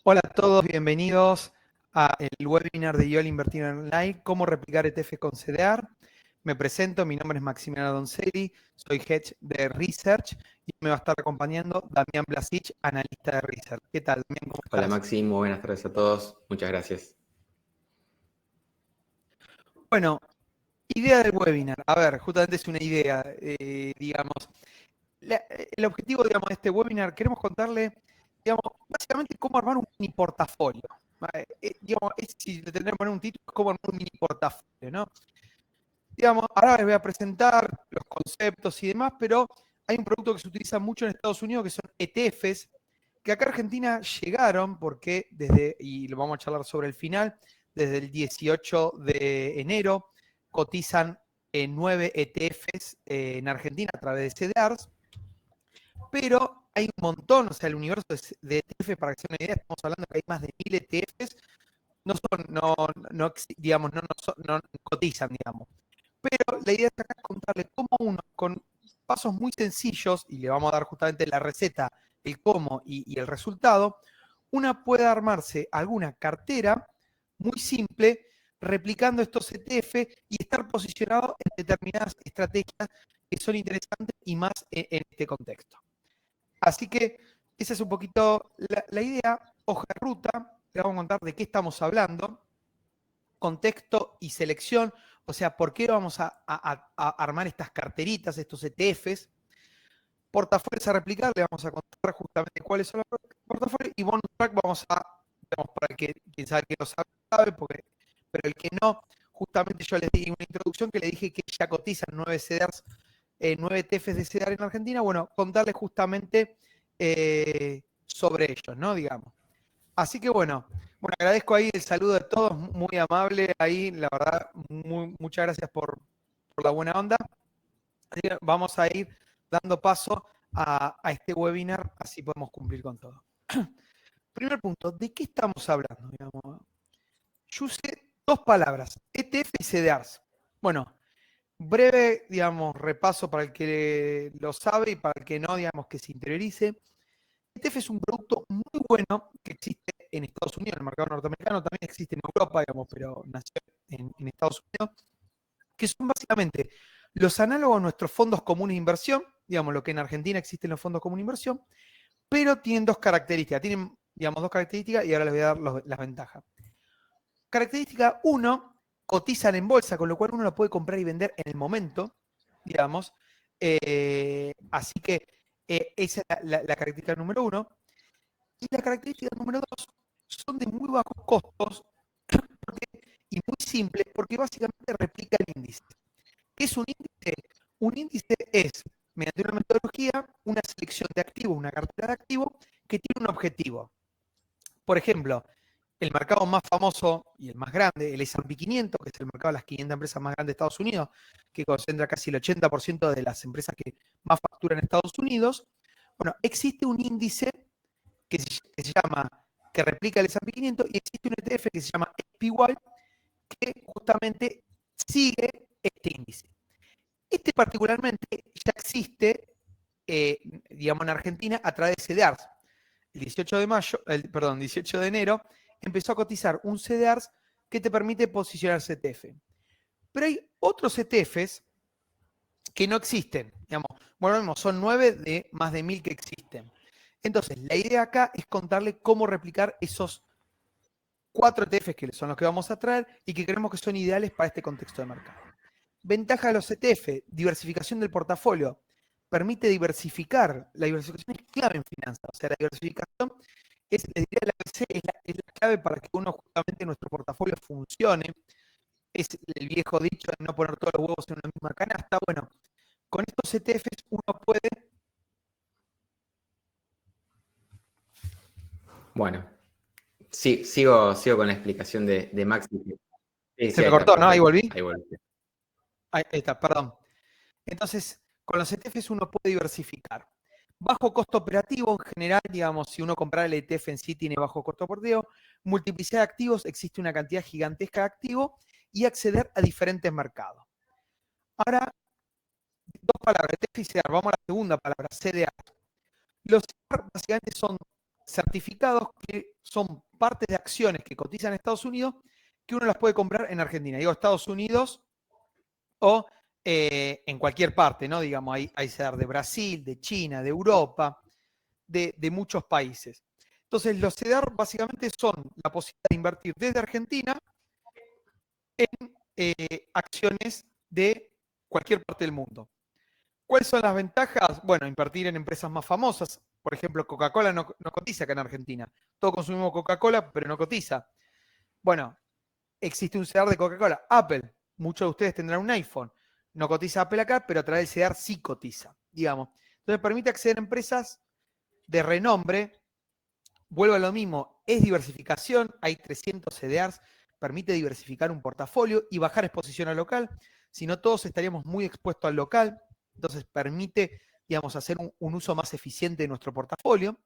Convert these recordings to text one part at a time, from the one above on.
Hola a todos, bienvenidos al webinar de YOL Invertir Online, cómo replicar ETF con CDR. Me presento, mi nombre es Maximiliano Donzelli, soy Hedge de Research y me va a estar acompañando Damián Blasic, analista de Research. ¿Qué tal, Damián? ¿Cómo Hola estás? Maxi, muy buenas tardes a todos. Muchas gracias. Bueno, idea del webinar. A ver, justamente es una idea, digamos. El objetivo, digamos, de este webinar, queremos contarle, digamos, básicamente cómo armar un mini portafolio. ¿Vale? Digamos, si le tendré que poner un título, es cómo armar un mini portafolio, ¿no? Digamos, ahora les voy a presentar los conceptos y demás, pero hay un producto que se utiliza mucho en Estados Unidos que son ETFs, que acá a Argentina llegaron porque y lo vamos a charlar sobre el final, desde el 18 de enero cotizan 9 ETFs en Argentina a través de CDRs, pero hay un montón, o sea, el universo de ETF, para que se den una idea, estamos hablando que hay más de 1000 ETFs, digamos, no cotizan, digamos. Pero la idea acá es contarle cómo uno, con pasos muy sencillos, y le vamos a dar justamente la receta, el cómo y el resultado, una puede armarse alguna cartera muy simple replicando estos ETF y estar posicionado en determinadas estrategias que son interesantes y más en este contexto. Así que esa es un poquito la idea, hoja de ruta, le vamos a contar de qué estamos hablando, contexto y selección, o sea, por qué vamos a armar estas carteritas, estos ETFs, portafolios a replicar, le vamos a contar justamente cuáles son los portafolios, y bonus track vamos digamos, para el que quien sabe que lo sabe, pero el que no, justamente yo les di una introducción que le dije que ya cotizan 9 CDRs, 9 ETFs de CDR en Argentina, bueno, contarles justamente sobre ellos, ¿no? Digamos. Así que bueno, agradezco ahí el saludo de todos, muy amable ahí, la verdad, muchas gracias por la buena onda. Así que vamos a ir dando paso a este webinar, así podemos cumplir con todo. Primer punto, ¿de qué estamos hablando? Digamos? Yo usé dos palabras, ETF y CDRs. Bueno, breve, digamos, repaso para el que lo sabe y para el que no, digamos, que se interiorice. ETF es un producto muy bueno que existe en Estados Unidos, en el mercado norteamericano, también existe en Europa, digamos, pero nació en Estados Unidos, que son básicamente los análogos a nuestros fondos comunes de inversión, digamos, lo que en Argentina existen los fondos comunes de inversión, pero tienen dos características, tienen, digamos, dos características y ahora les voy a dar las ventajas. Característica 1, cotizan en bolsa, con lo cual uno lo puede comprar y vender en el momento, digamos, así que esa es la característica número 1. Y la característica número 2 son de muy bajos costos y muy simples porque básicamente replica el índice. ¿Qué es un índice? Un índice es, mediante una metodología, una selección de activos, una cartera de activos que tiene un objetivo. Por ejemplo, el mercado más famoso y el más grande, el S&P 500, que es el mercado de las 500 empresas más grandes de Estados Unidos, que concentra casi el 80% de las empresas que más facturan en Estados Unidos. Bueno, existe un índice que se llama, que replica el S&P 500 y existe un ETF que se llama SPY que justamente sigue este índice. Este particularmente ya existe, digamos, en Argentina a través de CDRs. El 18 de mayo, perdón, 18 de enero, empezó a cotizar un CDRs que te permite posicionarse ETF. Pero hay otros ETFs que no existen. Digamos, bueno, son 9 de más de 1000 que existen. Entonces, la idea acá es contarle cómo replicar esos 4 ETFs que son los que vamos a traer y que creemos que son ideales para este contexto de mercado. Ventaja de los ETF, diversificación del portafolio. Permite diversificar. La diversificación es clave en finanzas. O sea, la diversificación es, les diría, es la clave para que uno justamente nuestro portafolio funcione. Es el viejo dicho de no poner todos los huevos en una misma canasta. Bueno, con estos ETFs uno puede. Bueno, sí, sigo con la explicación de Maxi. Sí, Se sí, me ahí está, cortó, ¿no? Ahí perfecto. volví. Ahí volví. Ahí está, perdón. Entonces, con los ETFs uno puede diversificar. Bajo costo operativo, en general, digamos, si uno compra el ETF en sí tiene bajo costo operativo, multiplicidad de activos, existe una cantidad gigantesca de activos y acceder a diferentes mercados. Ahora, dos palabras, ETF y CDR. Vamos a la segunda palabra, CDR. Los CDR básicamente son certificados que son partes de acciones que cotizan en Estados Unidos que uno las puede comprar en Argentina. Digo Estados Unidos o en cualquier parte, ¿no? Digamos, hay CEDAR de Brasil, de China, de Europa, de muchos países. Entonces, los CEDAR básicamente son la posibilidad de invertir desde Argentina en acciones de cualquier parte del mundo. ¿Cuáles son las ventajas? Bueno, invertir en empresas más famosas. Por ejemplo, Coca-Cola no cotiza acá en Argentina. Todos consumimos Coca-Cola, pero no cotiza. Bueno, existe un CEDAR de Coca-Cola. Apple, muchos de ustedes tendrán un iPhone. No cotiza Apple acá, pero a través del CEDAR sí cotiza, digamos. Entonces permite acceder a empresas de renombre. Vuelvo a lo mismo, es diversificación, hay 300 CDRs, permite diversificar un portafolio y bajar exposición al local, si no todos estaríamos muy expuestos al local, entonces permite, digamos, hacer un uso más eficiente de nuestro portafolio,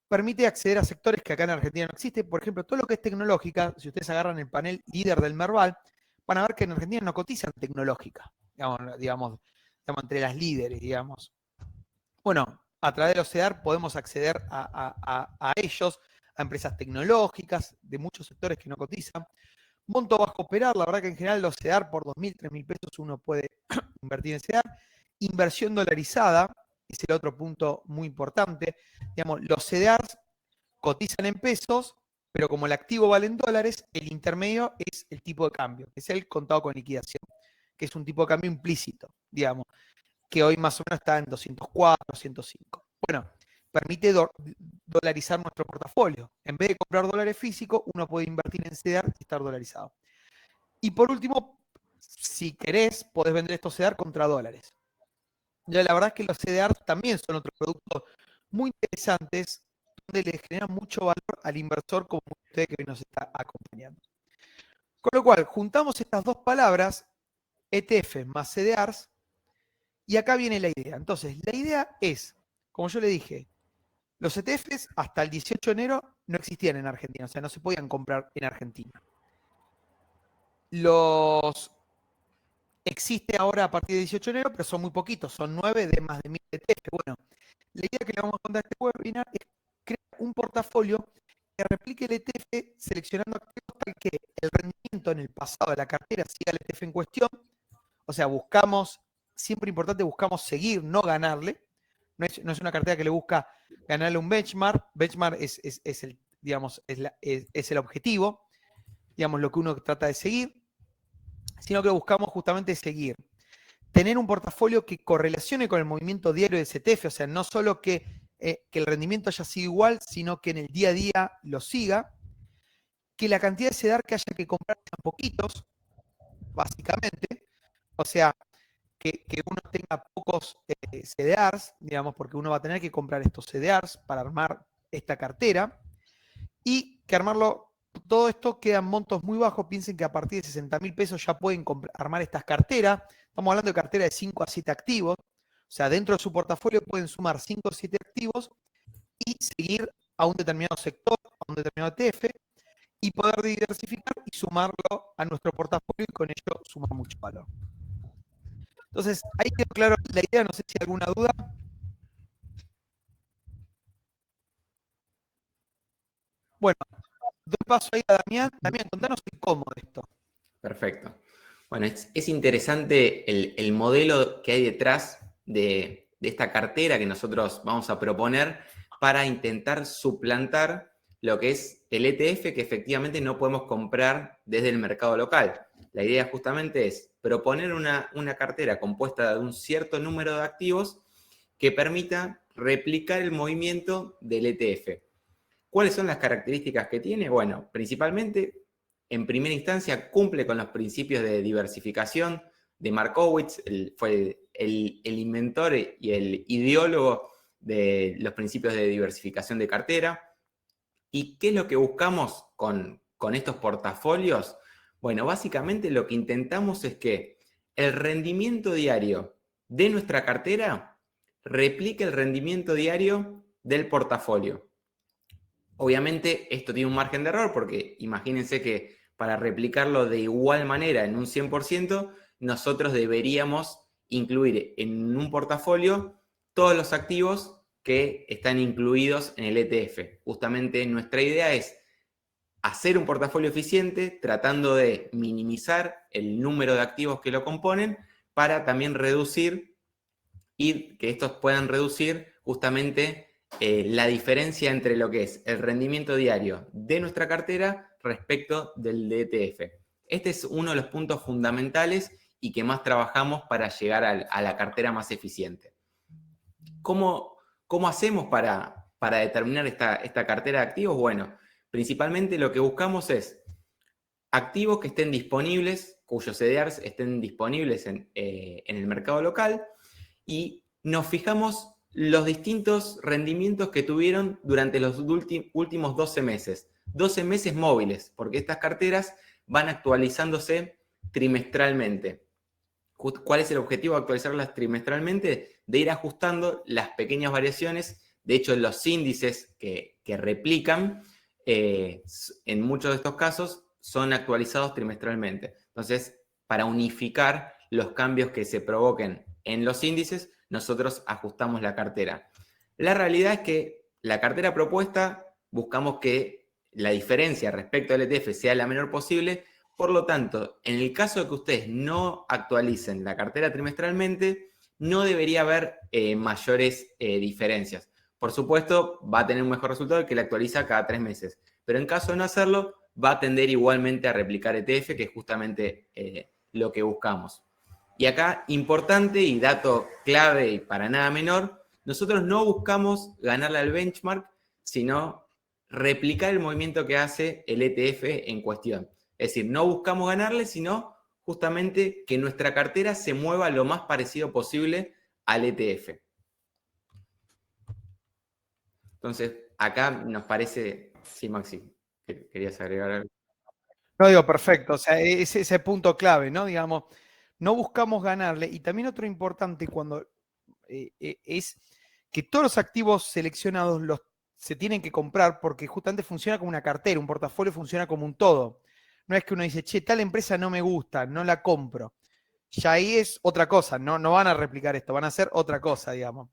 permite acceder a sectores que acá en Argentina no existen, por ejemplo, todo lo que es tecnológica, si ustedes agarran el panel líder del Merval, van a ver que en Argentina no cotizan tecnológica, digamos entre las líderes, digamos. Bueno, a través de los CEDAR podemos acceder a ellos, a empresas tecnológicas de muchos sectores que no cotizan. Monto bajo operar, la verdad que en general los CEDAR por 2.000, 3.000 pesos uno puede invertir en CEDAR. Inversión dolarizada, es el otro punto muy importante. Digamos, los CEDARs cotizan en pesos, pero como el activo vale en dólares, el intermedio es el tipo de cambio, que es el contado con liquidación, que es un tipo de cambio implícito, digamos, que hoy más o menos está en 204, 205. Bueno, permite dolarizar nuestro portafolio. En vez de comprar dólares físicos, uno puede invertir en CEDAR y estar dolarizado. Y por último, si querés, podés vender estos CEDAR contra dólares. Ya la verdad es que los CEDAR también son otros productos muy interesantes, donde le generan mucho valor al inversor como usted que hoy nos está acompañando. Con lo cual, juntamos estas dos palabras, ETF más CDRs, y acá viene la idea. Entonces, la idea es, como yo le dije, los ETFs hasta el 18 de enero no existían en Argentina, o sea, no se podían comprar en Argentina. Los existe ahora a partir del 18 de enero, pero son muy poquitos, son 9 de más de 1.000 ETF. Bueno, la idea que le vamos a contar a este webinar es crear un portafolio que replique el ETF seleccionando activos tal que el rendimiento en el pasado de la cartera siga el ETF en cuestión. O sea, buscamos, siempre importante, buscamos seguir, no ganarle. No es una cartera que le busca ganarle un benchmark. Benchmark es el, digamos, es el objetivo, digamos, lo que uno trata de seguir, sino que buscamos justamente seguir. Tener un portafolio que correlacione con el movimiento diario de ETF, o sea, no solo que el rendimiento haya sido igual, sino que en el día a día lo siga, que la cantidad de CEDAR que haya que comprar sean poquitos, básicamente, o sea, que uno tenga pocos CDRs, digamos, porque uno va a tener que comprar estos CDRs para armar esta cartera, y que armarlo, todo esto queda en montos muy bajos. Piensen que a partir de 60.000 pesos ya pueden armar estas carteras. Estamos hablando de carteras de 5 a 7 activos. O sea, dentro de su portafolio pueden sumar 5 o 7 activos y seguir a un determinado sector, a un determinado ETF, y poder diversificar y sumarlo a nuestro portafolio y con ello sumar mucho valor. Entonces, ahí quedó claro la idea, no sé si hay alguna duda. Bueno, doy paso ahí a Damián. Damián, contanos el cómo de esto. Perfecto. Bueno, es interesante el modelo que hay detrás de esta cartera que nosotros vamos a proponer para intentar suplantar lo que es el ETF que efectivamente no podemos comprar desde el mercado local. La idea justamente es proponer una cartera compuesta de un cierto número de activos que permita replicar el movimiento del ETF. ¿Cuáles son las características que tiene? Bueno, principalmente, en primera instancia, cumple con los principios de diversificación de Markowitz, fue el inventor y el ideólogo de los principios de diversificación de cartera. ¿Y qué es lo que buscamos con estos portafolios? Bueno, básicamente lo que intentamos es que el rendimiento diario de nuestra cartera replique el rendimiento diario del portafolio. Obviamente esto tiene un margen de error porque imagínense que para replicarlo de igual manera en un 100%, nosotros deberíamos incluir en un portafolio todos los activos que están incluidos en el ETF. Justamente nuestra idea es hacer un portafolio eficiente tratando de minimizar el número de activos que lo componen para también reducir y que estos puedan reducir justamente la diferencia entre lo que es el rendimiento diario de nuestra cartera respecto del de ETF. Este es uno de los puntos fundamentales y que más trabajamos para llegar a la cartera más eficiente. ¿Cómo hacemos para determinar esta cartera de activos? Bueno, principalmente lo que buscamos es activos que estén disponibles, cuyos CDRs estén disponibles en el mercado local, y nos fijamos los distintos rendimientos que tuvieron durante los últimos 12 meses. 12 meses móviles, porque estas carteras van actualizándose trimestralmente. ¿Cuál es el objetivo de actualizarlas trimestralmente? De ir ajustando las pequeñas variaciones. De hecho, los índices que replican, en muchos de estos casos, son actualizados trimestralmente. Entonces, para unificar los cambios que se provoquen en los índices, nosotros ajustamos la cartera. La realidad es que la cartera propuesta buscamos que la diferencia respecto al ETF sea la menor posible. Por lo tanto, en el caso de que ustedes no actualicen la cartera trimestralmente, no debería haber mayores diferencias. Por supuesto, va a tener un mejor resultado el que la actualiza cada 3 meses. Pero en caso de no hacerlo, va a tender igualmente a replicar ETF, que es justamente lo que buscamos. Y acá, importante y dato clave y para nada menor, nosotros no buscamos ganarle al benchmark, sino replicar el movimiento que hace el ETF en cuestión. Es decir, no buscamos ganarle, sino justamente que nuestra cartera se mueva lo más parecido posible al ETF. Entonces, acá nos parece... Sí, Maxi, ¿querías agregar algo? No, digo, perfecto. O sea, ese punto clave, ¿no? Digamos, no buscamos ganarle. Y también otro importante cuando es que todos los activos seleccionados se tienen que comprar porque justamente funciona como una cartera, un portafolio funciona como un todo. No es que uno dice, che, tal empresa no me gusta, no la compro. Ya ahí es otra cosa, no van a replicar esto, van a hacer otra cosa, digamos.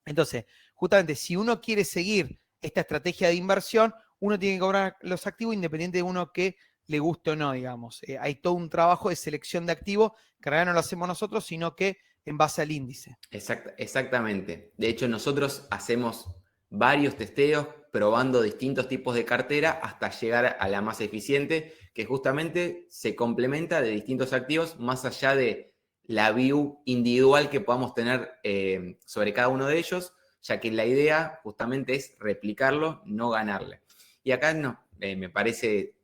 Entonces, justamente, si uno quiere seguir esta estrategia de inversión, uno tiene que cobrar los activos independiente de uno que le guste o no, digamos. Hay todo un trabajo de selección de activos que en realidad no lo hacemos nosotros, sino que en base al índice. Exactamente. De hecho, nosotros hacemos varios testeos probando distintos tipos de cartera hasta llegar a la más eficiente, que justamente se complementa de distintos activos más allá de la view individual que podamos tener sobre cada uno de ellos, ya que la idea justamente es replicarlo, no ganarle. Y acá me parece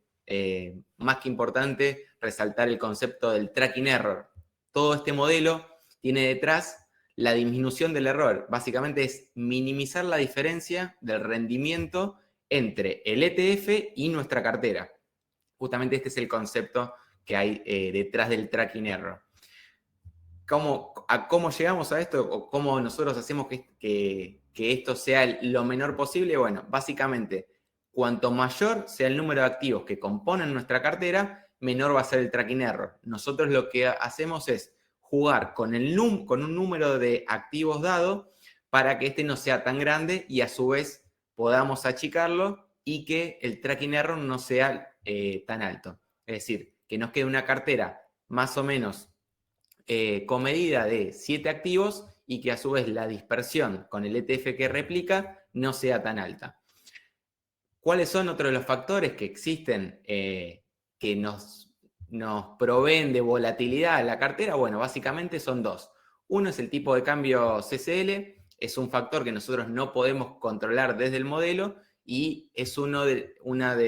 más que importante resaltar el concepto del tracking error. Todo este modelo tiene detrás la disminución del error. Básicamente es minimizar la diferencia del rendimiento entre el ETF y nuestra cartera. Justamente este es el concepto que hay detrás del tracking error. ¿Cómo llegamos a esto? ¿O cómo nosotros hacemos que esto sea lo menor posible? Bueno, básicamente, cuanto mayor sea el número de activos que componen nuestra cartera, menor va a ser el tracking error. Nosotros lo que hacemos es jugar con un número de activos dado para que este no sea tan grande y a su vez podamos achicarlo y que el tracking error no sea tan alto. Es decir, que nos quede una cartera más o menos comedida de 7 activos y que a su vez la dispersión con el ETF que replica no sea tan alta. ¿Cuáles son otros de los factores que existen que nos proveen de volatilidad a la cartera? Bueno, básicamente son dos. Uno es el tipo de cambio CCL, es un factor que nosotros no podemos controlar desde el modelo y es uno de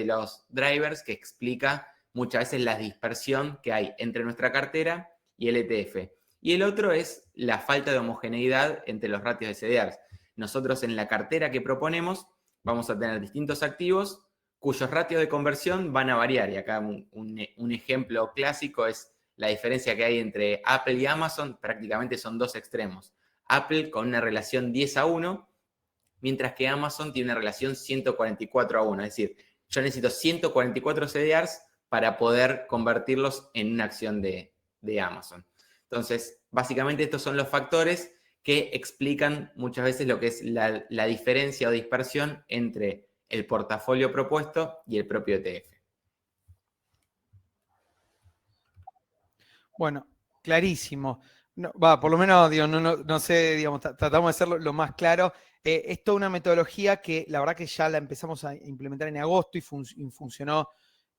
los drivers que explica muchas veces la dispersión que hay entre nuestra cartera y el ETF. Y el otro es la falta de homogeneidad entre los ratios de CDRs. Nosotros en la cartera que proponemos vamos a tener distintos activos cuyos ratios de conversión van a variar. Y acá un ejemplo clásico es la diferencia que hay entre Apple y Amazon. Prácticamente son dos extremos. Apple con una relación 10:1, mientras que Amazon tiene una relación 144:1. Es decir, yo necesito 144 CDRs para poder convertirlos en una acción de Amazon. Entonces, básicamente estos son los factores que explican muchas veces lo que es la diferencia o dispersión entre el portafolio propuesto y el propio ETF. Bueno, clarísimo. No, por lo menos, digo, no sé, digamos, tratamos de hacerlo lo más claro. Es toda una metodología que la verdad que ya la empezamos a implementar en agosto y funcionó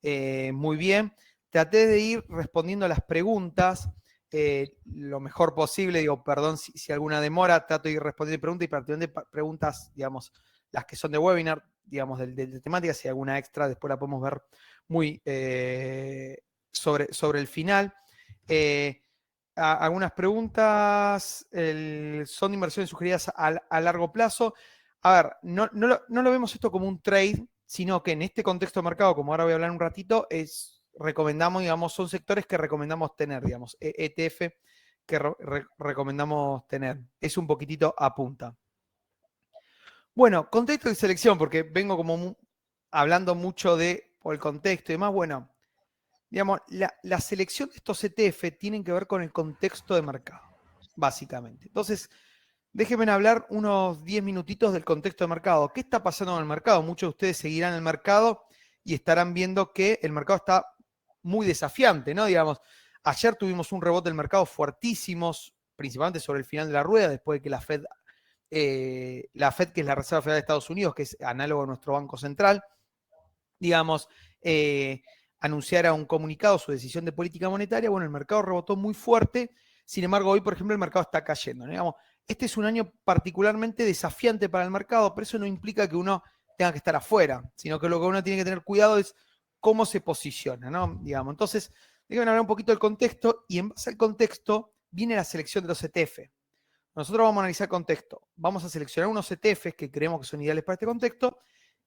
muy bien. Traté de ir respondiendo a las preguntas lo mejor posible. Digo, perdón si alguna demora, trato de ir respondiendo preguntas y particularmente preguntas, digamos, las que son de webinar, digamos, de temática. Si hay alguna extra, después la podemos ver muy sobre el final. Algunas preguntas son inversiones sugeridas a largo plazo. A ver, no lo vemos esto como un trade, sino que en este contexto de mercado, como ahora voy a hablar un ratito, recomendamos, digamos, son sectores que recomendamos tener, digamos, ETF que recomendamos tener. Es un poquitito a punta. Bueno, contexto de selección, porque vengo como hablando mucho por el contexto y demás. Bueno, digamos, la selección de estos ETF tienen que ver con el contexto de mercado, básicamente. Entonces, déjenme hablar unos 10 minutitos del contexto de mercado. ¿Qué está pasando en el mercado? Muchos de ustedes seguirán el mercado y estarán viendo que el mercado está muy desafiante, ¿no? Digamos, ayer tuvimos un rebote del mercado fuertísimos, principalmente sobre el final de la rueda, después de que la Fed, que es la Reserva Federal de Estados Unidos, que es análogo a nuestro Banco Central, digamos, anunciara un comunicado, su decisión de política monetaria. Bueno, el mercado rebotó muy fuerte. Sin embargo, hoy, por ejemplo, el mercado está cayendo, ¿no? Digamos, este es un año particularmente desafiante para el mercado, pero eso no implica que uno tenga que estar afuera, sino que lo que uno tiene que tener cuidado es cómo se posiciona, ¿no? Digamos, entonces, déjenme hablar un poquito del contexto y en base al contexto viene la selección de los ETF. Nosotros vamos a analizar el contexto. Vamos a seleccionar unos ETFs que creemos que son ideales para este contexto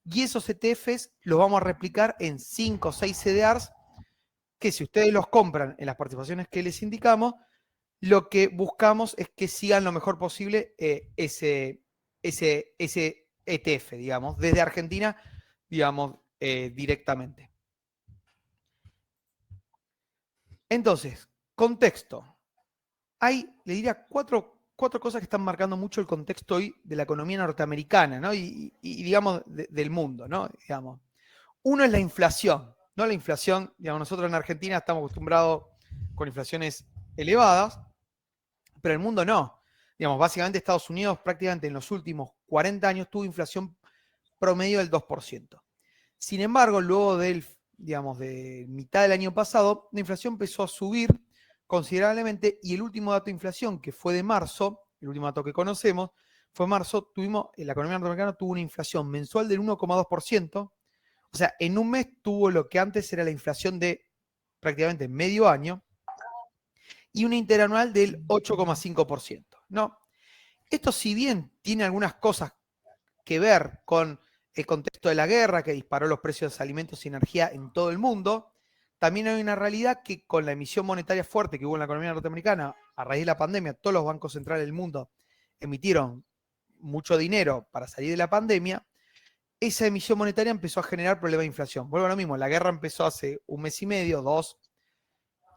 y esos ETFs los vamos a replicar en 5 o 6 CDRs que si ustedes los compran en las participaciones que les indicamos, lo que buscamos es que sigan lo mejor posible ese ETF, digamos, desde Argentina, digamos, directamente. Entonces, contexto. Hay, le diría, cuatro cosas que están marcando mucho el contexto hoy de la economía norteamericana, ¿no? Y digamos, del mundo, ¿no? Digamos. Uno es la inflación, ¿no? La inflación, digamos, nosotros en Argentina estamos acostumbrados con inflaciones elevadas, pero el mundo no. Digamos, básicamente Estados Unidos prácticamente en los últimos 40 años tuvo inflación promedio del 2%. Sin embargo, luego digamos, de mitad del año pasado, la inflación empezó a subir considerablemente y el último dato de inflación, que fue de marzo, el último dato que conocemos, fue marzo, la economía norteamericana tuvo una inflación mensual del 1,2%, o sea, en un mes tuvo lo que antes era la inflación de prácticamente medio año y una interanual del 8,5%, ¿no? Esto, si bien tiene algunas cosas que ver con el contexto de la guerra que disparó los precios de alimentos y energía en todo el mundo, también hay una realidad que con la emisión monetaria fuerte que hubo en la economía norteamericana a raíz de la pandemia, todos los bancos centrales del mundo emitieron mucho dinero para salir de la pandemia. Esa emisión monetaria empezó a generar problemas de inflación. Vuelvo a lo mismo, la guerra empezó hace un mes y medio, 2,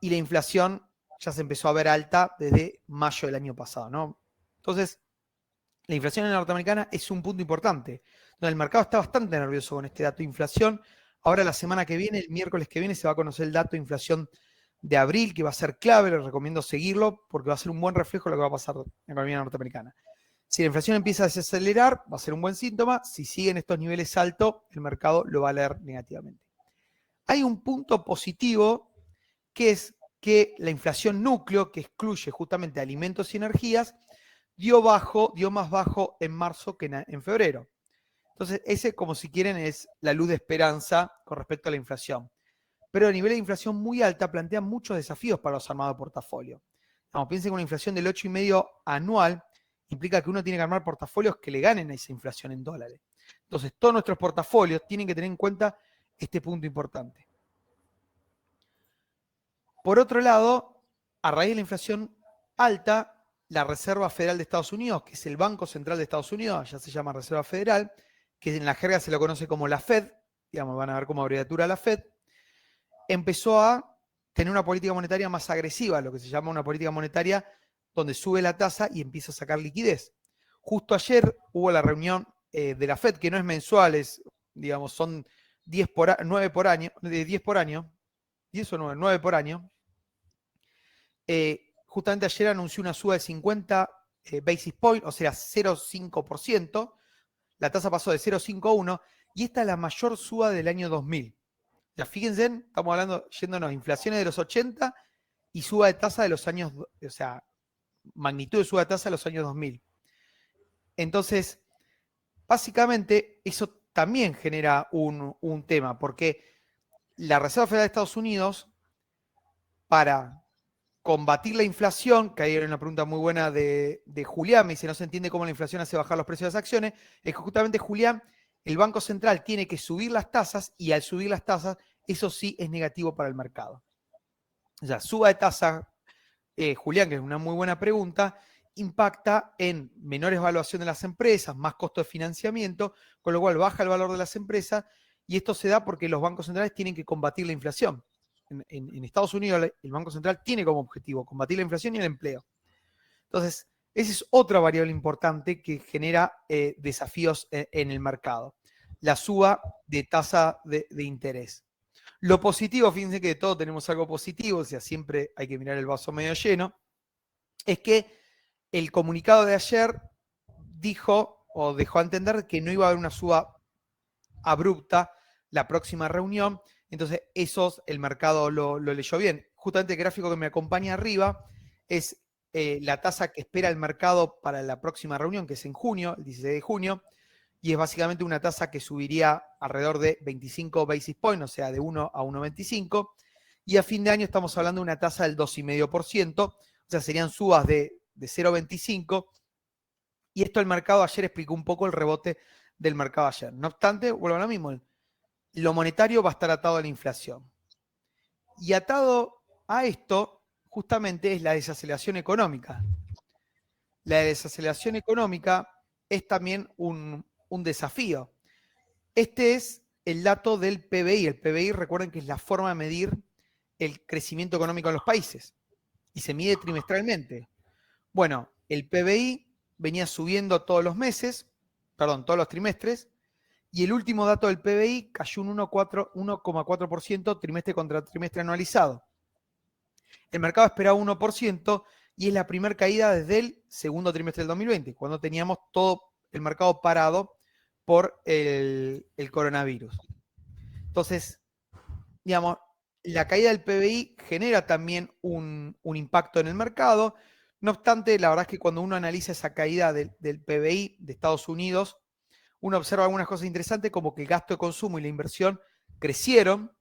y la inflación ya se empezó a ver alta desde mayo del año pasado, ¿no? Entonces, la inflación en la norteamericana es un punto importante. Donde el mercado está bastante nervioso con este dato de inflación. Ahora la semana que viene, el miércoles que viene, se va a conocer el dato de inflación de abril, que va a ser clave, les recomiendo seguirlo, porque va a ser un buen reflejo de lo que va a pasar en la economía norteamericana. Si la inflación empieza a desacelerar, va a ser un buen síntoma. Si siguen estos niveles altos, el mercado lo va a leer negativamente. Hay un punto positivo, que es que la inflación núcleo, que excluye justamente alimentos y energías, dio más bajo en marzo que en febrero. Entonces, ese, como si quieren, es la luz de esperanza con respecto a la inflación. Pero a nivel de inflación muy alta plantea muchos desafíos para los armados de portafolio. Vamos, piensen que una inflación del 8,5% anual implica que uno tiene que armar portafolios que le ganen a esa inflación en dólares. Entonces, todos nuestros portafolios tienen que tener en cuenta este punto importante. Por otro lado, a raíz de la inflación alta, la Reserva Federal de Estados Unidos, que es el Banco Central de Estados Unidos, ya se llama Reserva Federal, que en la jerga se lo conoce como la Fed, digamos, van a ver como abreviatura la Fed, empezó a tener una política monetaria más agresiva, lo que se llama una política monetaria donde sube la tasa y empieza a sacar liquidez. Justo ayer hubo la reunión de la FED, que no es mensual, digamos, son 9 por año, 10 por año, 10 o 9 por año. Justamente ayer anunció una suba de 50 basis points, o sea, 0,5%. La tasa pasó de 0,51 y esta es la mayor suba del año 2000. Ya fíjense, estamos hablando, yéndonos, inflaciones de los 80 y suba de tasa de los años, o sea, magnitud de suba de tasa de los años 2000. Entonces, básicamente, eso también genera un tema, porque la Reserva Federal de Estados Unidos, para combatir la inflación, que ahí era una pregunta muy buena de Julián, me dice, no se entiende cómo la inflación hace bajar los precios de las acciones, es que justamente, Julián, el Banco Central tiene que subir las tasas y al subir las tasas, eso sí es negativo para el mercado. O sea, suba de tasa, Julián, que es una muy buena pregunta, impacta en menores evaluación de las empresas, más costo de financiamiento, con lo cual baja el valor de las empresas y esto se da porque los bancos centrales tienen que combatir la inflación. En Estados Unidos el Banco Central tiene como objetivo combatir la inflación y el empleo. Entonces, esa es otra variable importante que genera desafíos en el mercado. La suba de tasa de interés. Lo positivo, fíjense que de todo tenemos algo positivo, o sea, siempre hay que mirar el vaso medio lleno, es que el comunicado de ayer dijo o dejó a entender que no iba a haber una suba abrupta la próxima reunión, entonces eso el mercado lo leyó bien. Justamente el gráfico que me acompaña arriba es la tasa que espera el mercado para la próxima reunión, que es en junio, el 16 de junio, y es básicamente una tasa que subiría alrededor de 25 basis points, o sea, de 1 a 1,25, y a fin de año estamos hablando de una tasa del 2,5%, o sea, serían subas de 0,25, y esto el mercado ayer explicó un poco el rebote del mercado ayer. No obstante, vuelvo a lo mismo, lo monetario va a estar atado a la inflación. Y atado a esto, justamente es la desaceleración económica. La desaceleración económica es también un desafío. Este es el dato del PBI. El PBI, recuerden que es la forma de medir el crecimiento económico en los países y se mide trimestralmente. Bueno, el PBI venía subiendo todos los meses, perdón, todos los trimestres, y el último dato del PBI cayó un 1,4% trimestre contra trimestre anualizado. El mercado esperaba 1% y es la primera caída desde el segundo trimestre del 2020, cuando teníamos todo el mercado parado por el coronavirus. Entonces, digamos, la caída del PBI genera también un impacto en el mercado. No obstante, la verdad es que cuando uno analiza esa caída del PBI de Estados Unidos, uno observa algunas cosas interesantes, como que el gasto de consumo y la inversión crecieron,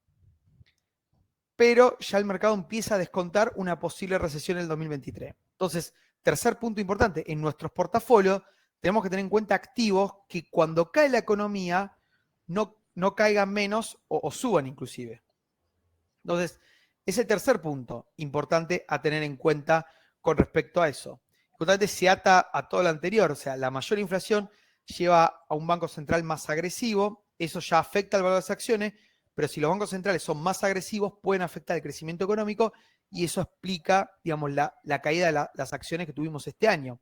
pero ya el mercado empieza a descontar una posible recesión en el 2023. Entonces, tercer punto importante, en nuestros portafolios tenemos que tener en cuenta activos que cuando cae la economía no caigan menos o suban inclusive. Entonces, ese tercer punto importante a tener en cuenta con respecto a eso. Importante se ata a todo lo anterior, o sea, la mayor inflación lleva a un banco central más agresivo, eso ya afecta al valor de las acciones, pero si los bancos centrales son más agresivos, pueden afectar el crecimiento económico y eso explica, digamos, la caída de las acciones que tuvimos este año.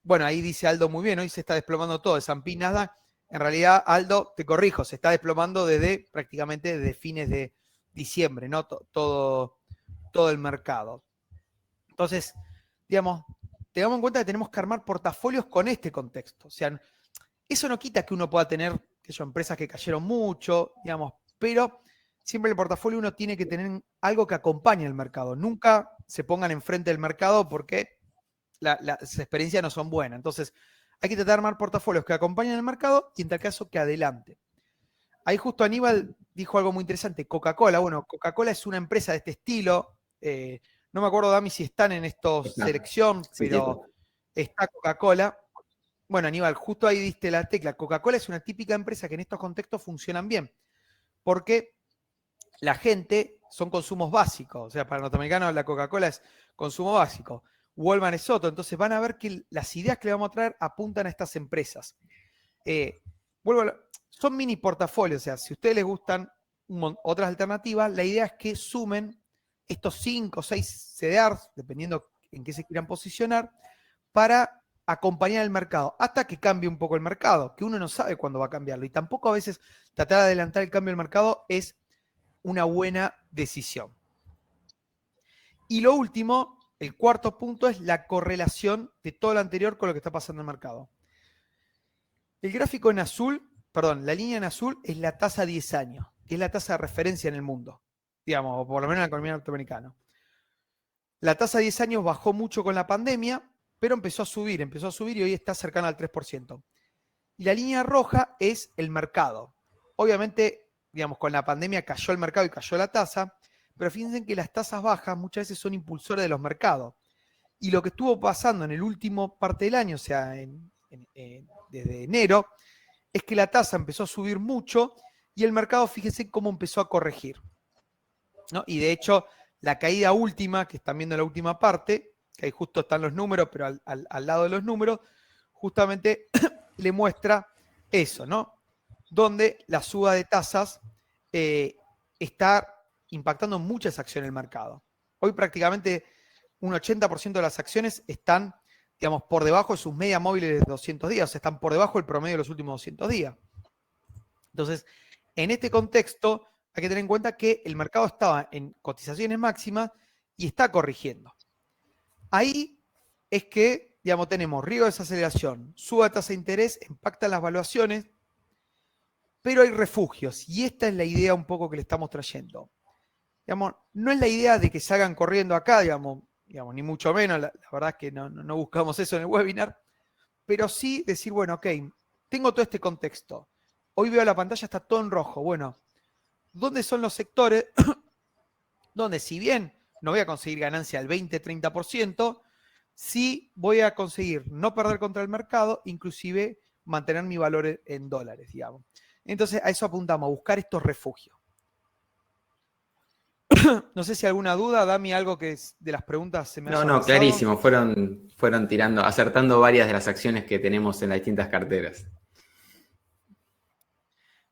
Bueno, ahí dice Aldo muy bien, hoy se está desplomando todo, S&P, Nasdaq. En realidad, Aldo, te corrijo, se está desplomando prácticamente desde fines de diciembre, ¿no? Todo el mercado. Entonces, digamos, tengamos en cuenta que tenemos que armar portafolios con este contexto. O sea, eso no quita que uno pueda tener empresas que cayeron mucho, digamos, pero siempre el portafolio uno tiene que tener algo que acompañe el mercado. Nunca se pongan enfrente del mercado porque las experiencias no son buenas. Entonces, hay que tratar de armar portafolios que acompañen el mercado y en tal caso que adelante. Ahí justo Aníbal dijo algo muy interesante, Coca-Cola. Bueno, Coca-Cola es una empresa de este estilo. No me acuerdo, Dami, si están en estos selección, pero está Coca-Cola. Bueno, Aníbal, justo ahí diste la tecla. Coca-Cola es una típica empresa que en estos contextos funcionan bien, porque la gente son consumos básicos. O sea, para el norteamericano la Coca-Cola es consumo básico. Walmart es otro. Entonces van a ver que las ideas que le vamos a traer apuntan a estas empresas. Son mini portafolios, o sea, si a ustedes les gustan otras alternativas, la idea es que sumen estos 5 o 6 CDRs, dependiendo en qué se quieran posicionar para acompañar el mercado, hasta que cambie un poco el mercado, que uno no sabe cuándo va a cambiarlo. Y tampoco a veces tratar de adelantar el cambio del mercado es una buena decisión. Y lo último, el cuarto punto, es la correlación de todo lo anterior con lo que está pasando en el mercado. El gráfico en azul, perdón, la línea en azul es la tasa a 10 años, que es la tasa de referencia en el mundo, digamos, o por lo menos en la economía norteamericana. La tasa a 10 años bajó mucho con la pandemia, pero empezó a subir y hoy está cercana al 3%. Y la línea roja es el mercado. Obviamente, digamos, con la pandemia cayó el mercado y cayó la tasa, pero fíjense que las tasas bajas muchas veces son impulsores de los mercados. Y lo que estuvo pasando en el último parte del año, o sea, desde enero, es que la tasa empezó a subir mucho y el mercado, fíjense cómo empezó a corregir, ¿no? Y de hecho, la caída última, que están viendo la última parte, que ahí justo están los números, pero al lado de los números, justamente le muestra eso, ¿no? Donde la suba de tasas está impactando muchas acciones del mercado. Hoy prácticamente un 80% de las acciones están, digamos, por debajo de sus medias móviles de 200 días, o sea, están por debajo del promedio de los últimos 200 días. Entonces, en este contexto, hay que tener en cuenta que el mercado estaba en cotizaciones máximas y está corrigiendo. Ahí es que, digamos, tenemos riesgo de desaceleración, suba de tasa de interés, impactan las valuaciones, pero hay refugios, y esta es la idea un poco que le estamos trayendo. Digamos, no es la idea de que salgan corriendo acá, digamos ni mucho menos, la verdad es que no buscamos eso en el webinar, pero sí decir, bueno, ok, tengo todo este contexto, hoy veo la pantalla, está todo en rojo, bueno, ¿dónde son los sectores donde si bien no voy a conseguir ganancia al 20-30%, sí voy a conseguir no perder contra el mercado, inclusive mantener mi valor en dólares, digamos? Entonces a eso apuntamos, a buscar estos refugios. No sé si alguna duda, Dami, algo que de las preguntas se me haya pasado. Clarísimo. Fueron tirando, acertando varias de las acciones que tenemos en las distintas carteras.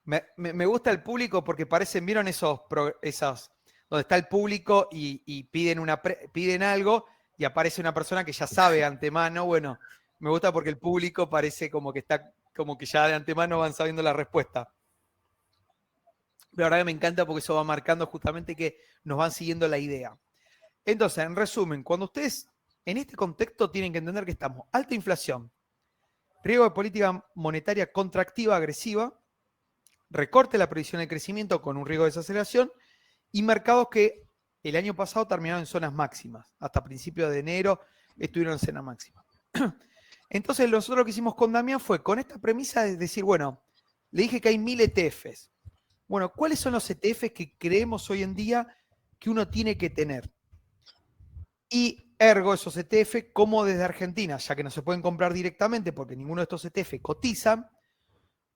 Me gusta el público porque parecen, ¿vieron esos donde está el público y piden algo y aparece una persona que ya sabe de antemano? Bueno, me gusta porque el público parece como que ya de antemano van sabiendo la respuesta. Pero la verdad que me encanta porque eso va marcando justamente que nos van siguiendo la idea. Entonces, en resumen, cuando ustedes en este contexto tienen que entender que estamos alta inflación, riesgo de política monetaria contractiva agresiva, recorte de la previsión de crecimiento con un riesgo de desaceleración y mercados que el año pasado terminaron en zonas máximas. Hasta principios de enero estuvieron en zona máxima. Entonces, nosotros lo que hicimos con Damián fue, con esta premisa de decir, bueno, le dije que hay 1000 ETFs. Bueno, ¿cuáles son los ETFs que creemos hoy en día que uno tiene que tener? Y ergo esos ETF, como desde Argentina, ya que no se pueden comprar directamente porque ninguno de estos ETF cotizan,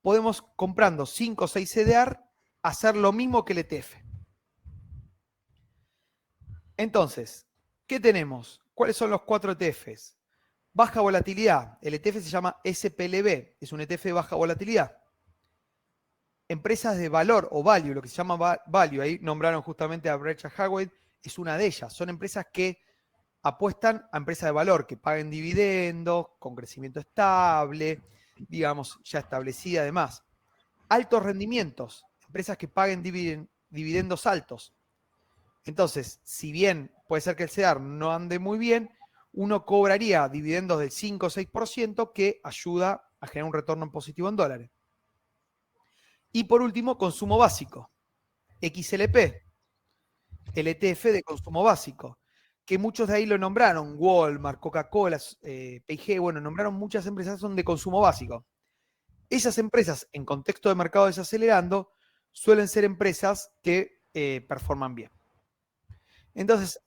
podemos, comprando 5 o 6 CDR, hacer lo mismo que el ETF. Entonces, ¿qué tenemos? ¿Cuáles son los 4 ETFs? Baja volatilidad. El ETF se llama SPLB, es un ETF de baja volatilidad. Empresas de valor o value, lo que se llama value, ahí nombraron justamente a Berkshire Hathaway, es una de ellas. Son empresas que apuestan a empresas de valor, que paguen dividendos, con crecimiento estable, digamos, ya establecida además. Altos rendimientos, empresas que paguen dividendos altos. Entonces, si bien puede ser que el CEDAR no ande muy bien, uno cobraría dividendos del 5 o 6% que ayuda a generar un retorno positivo en dólares. Y por último, consumo básico. XLP, el ETF de consumo básico, que muchos de ahí lo nombraron, Walmart, Coca-Cola, P&G, bueno, nombraron muchas empresas que son de consumo básico. Esas empresas, en contexto de mercado desacelerando, suelen ser empresas que performan bien. Entonces,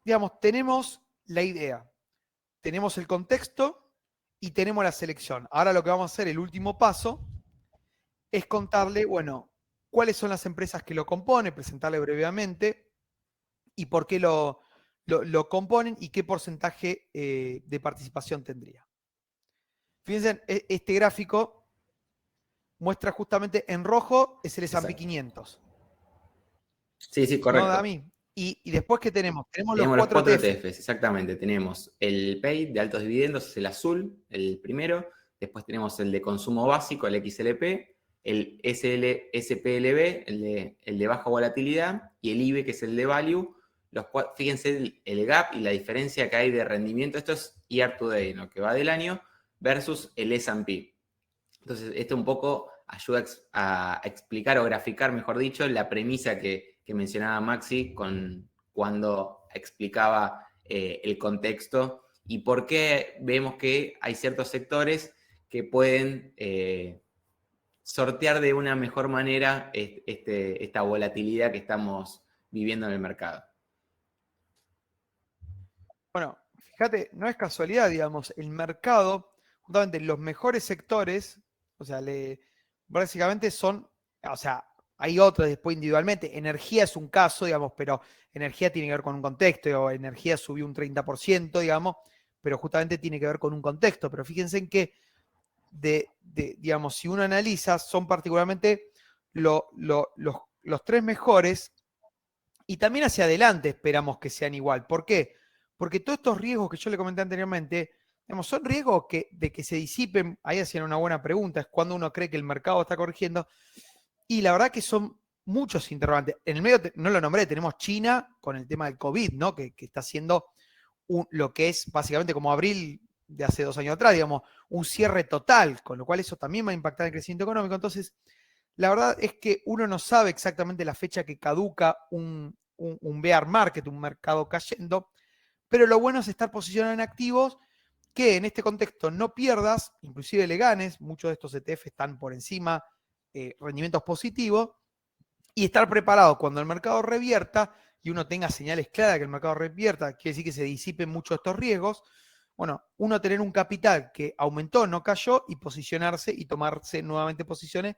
digamos, tenemos la idea, tenemos el contexto y tenemos la selección. Ahora lo que vamos a hacer, el último paso, es contarle, bueno, cuáles son las empresas que lo componen, presentarle brevemente y por qué lo componen y qué porcentaje de participación tendría. Fíjense, este gráfico muestra justamente en rojo es el S&P 500. Sí, correcto. ¿No, Dami? Y después, ¿qué tenemos? Tenemos los Tenemos los 4 cuatro ETF. ETFs, exactamente. Tenemos el PAY de altos dividendos, es el azul, el primero. Después tenemos el de consumo básico, el XLP. El SPLB, el de baja volatilidad. Y el IBE, que es el de value. Fíjense el gap y la diferencia que hay de rendimiento. Esto es year to date, ¿no? Que va del año, versus el S&P. Entonces, esto un poco ayuda a explicar o graficar, mejor dicho, la premisa que mencionaba Maxi cuando explicaba el contexto y por qué vemos que hay ciertos sectores que pueden sortear de una mejor manera esta volatilidad que estamos viviendo en el mercado. Bueno, fíjate, no es casualidad, digamos, el mercado, justamente los mejores sectores, o sea, básicamente son, o sea, hay otros después individualmente, energía es un caso, digamos, pero energía tiene que ver con un contexto, o energía subió un 30%, digamos, pero justamente tiene que ver con un contexto, pero fíjense en que, digamos, si uno analiza, son particularmente los 3 mejores, y también hacia adelante esperamos que sean igual. ¿Por qué? Porque todos estos riesgos que yo le comenté anteriormente, digamos, son riesgos de que se disipen. Ahí hacían una buena pregunta, es cuando uno cree que el mercado está corrigiendo. Y la verdad que son muchos interrogantes. En el medio, no lo nombré, tenemos China con el tema del COVID, ¿no? Que está haciendo lo que es básicamente como abril de hace 2 años atrás, digamos, un cierre total, con lo cual eso también va a impactar el crecimiento económico. Entonces, la verdad es que uno no sabe exactamente la fecha que caduca un bear market, un mercado cayendo, pero lo bueno es estar posicionado en activos que en este contexto no pierdas, inclusive le ganes, muchos de estos ETF están por encima, rendimientos positivos, y estar preparado cuando el mercado revierta y uno tenga señales claras de que el mercado revierta, quiere decir que se disipen mucho estos riesgos. Bueno, uno tener un capital que aumentó, no cayó, y posicionarse y tomarse nuevamente posiciones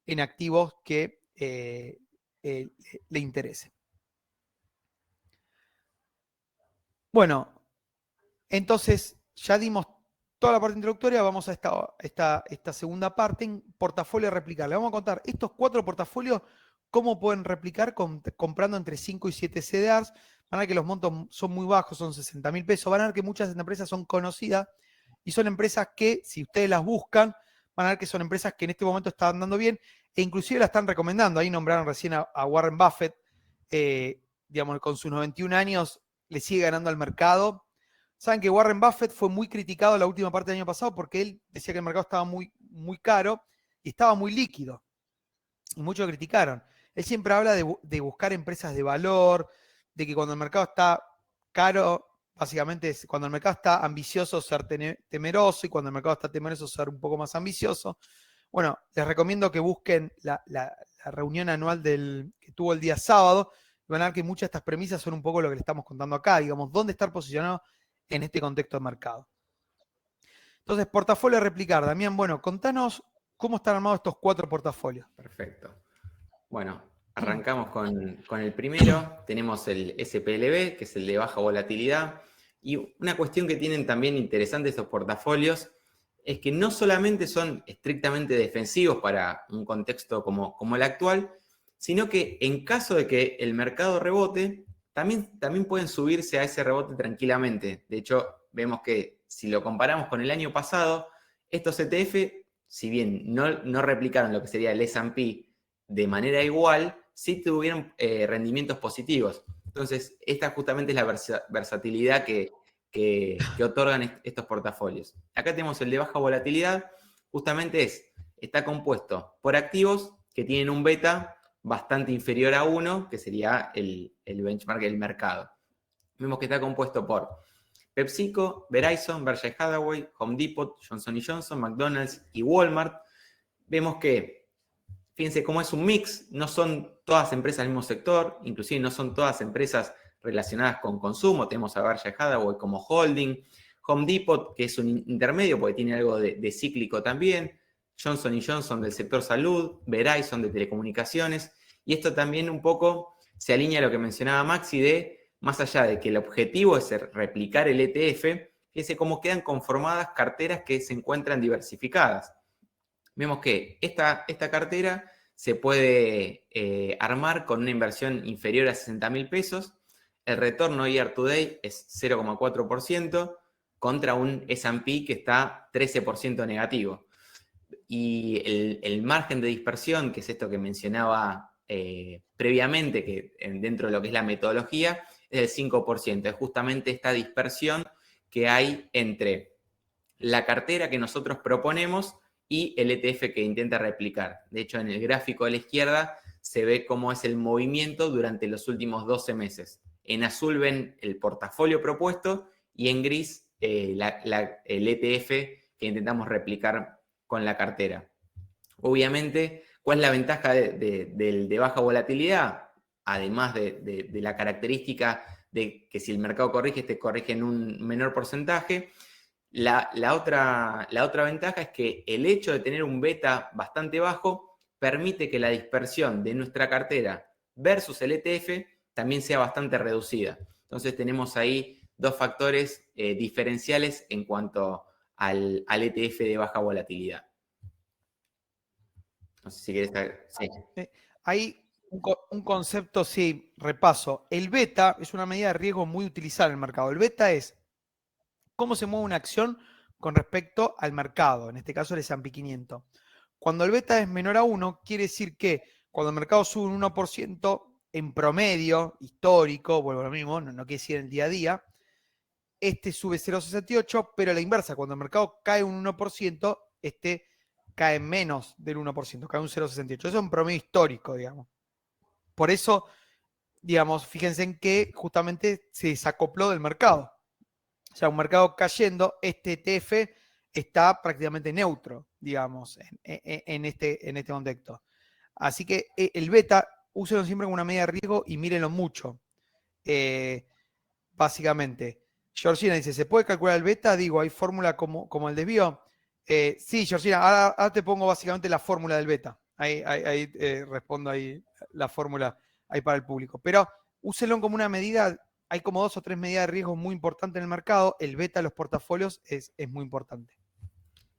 en activos que le interesen. Bueno, entonces ya dimos toda la parte introductoria, vamos a esta segunda parte en portafolio a replicar. Le vamos a contar estos 4 portafolios, cómo pueden replicar comprando entre 5 y 7 CDRs. Van a ver que los montos son muy bajos, son 60.000 pesos. Van a ver que muchas empresas son conocidas y son empresas que, si ustedes las buscan, van a ver que son empresas que en este momento están dando bien e inclusive la están recomendando. Ahí nombraron recién a Warren Buffett, digamos, con sus 91 años le sigue ganando al mercado. Saben que Warren Buffett fue muy criticado la última parte del año pasado porque él decía que el mercado estaba muy, muy caro y estaba muy líquido. Y muchos lo criticaron. Él siempre habla de buscar empresas de valor, de que cuando el mercado está caro, básicamente es cuando el mercado está ambicioso ser temeroso y cuando el mercado está temeroso ser un poco más ambicioso. Bueno, les recomiendo que busquen la reunión anual que tuvo el día sábado. Van a ver que muchas de estas premisas son un poco lo que le estamos contando acá, digamos, dónde estar posicionado en este contexto de mercado. Entonces, portafolio a replicar. Damián, bueno, contanos cómo están armados estos 4 portafolios. Perfecto. Bueno, arrancamos con el primero. Tenemos el SPLB, que es el de baja volatilidad. Y una cuestión que tienen también interesante estos portafolios es que no solamente son estrictamente defensivos para un contexto como el actual, sino que en caso de que el mercado rebote, también pueden subirse a ese rebote tranquilamente. De hecho, vemos que si lo comparamos con el año pasado, estos ETF, si bien no replicaron lo que sería el S&P de manera igual, sí tuvieron rendimientos positivos. Entonces, esta justamente es la versatilidad que otorgan estos portafolios. Acá tenemos el de baja volatilidad, justamente está compuesto por activos que tienen un beta bastante inferior a 1, que sería el benchmark del mercado. Vemos que está compuesto por PepsiCo, Verizon, Berkshire Hathaway, Home Depot, Johnson & Johnson, McDonald's y Walmart. Vemos que, fíjense cómo es un mix, no son todas empresas del mismo sector, inclusive no son todas empresas relacionadas con consumo. Tenemos a Berkshire Hathaway como holding, Home Depot, que es un intermedio porque tiene algo de cíclico también, Johnson & Johnson del sector salud, Verizon de telecomunicaciones, y esto también un poco se alinea a lo que mencionaba Maxi de, más allá de que el objetivo es replicar el ETF, fíjense cómo quedan conformadas carteras que se encuentran diversificadas. Vemos que esta cartera se puede armar con una inversión inferior a 60.000 pesos. El retorno year to date es 0,4% contra un S&P que está 13% negativo. Y el margen de dispersión, que es esto que mencionaba previamente, que dentro de lo que es la metodología, es del 5%. Es justamente esta dispersión que hay entre la cartera que nosotros proponemos y el ETF que intenta replicar. De hecho, en el gráfico de la izquierda se ve cómo es el movimiento durante los últimos 12 meses. En azul ven el portafolio propuesto y en gris el ETF que intentamos replicar con la cartera. Obviamente, ¿cuál es la ventaja de baja volatilidad? Además de la característica de que si el mercado corrige, te corrige en un menor porcentaje. La otra ventaja es que el hecho de tener un beta bastante bajo permite que la dispersión de nuestra cartera versus el ETF también sea bastante reducida. Entonces tenemos ahí dos factores diferenciales en cuanto al ETF de baja volatilidad. No sé si querés... Sí. Hay un concepto, sí, repaso. El beta es una medida de riesgo muy utilizada en el mercado. El beta es cómo se mueve una acción con respecto al mercado, en este caso el S&P 500. Cuando el beta es menor a 1, quiere decir que cuando el mercado sube un 1% en promedio histórico, vuelvo a lo mismo, no quiere decir en el día a día, este sube 0,68, pero a la inversa, cuando el mercado cae un 1%, este cae menos del 1%, cae un 0,68. Eso es un promedio histórico, digamos. Por eso, digamos, fíjense en que justamente se desacopló del mercado. O sea, un mercado cayendo, este ETF está prácticamente neutro, digamos, en este contexto. Así que el beta, úsenlo siempre como una medida de riesgo y mírenlo mucho. Básicamente, Georgina dice, ¿se puede calcular el beta? Digo, ¿hay fórmula como el desvío? Sí, Georgina, ahora te pongo básicamente la fórmula del beta. Ahí respondo ahí la fórmula ahí para el público. Pero úsenlo como una medida. Hay como 2 o 3 medidas de riesgo muy importantes en el mercado. El beta de los portafolios es muy importante.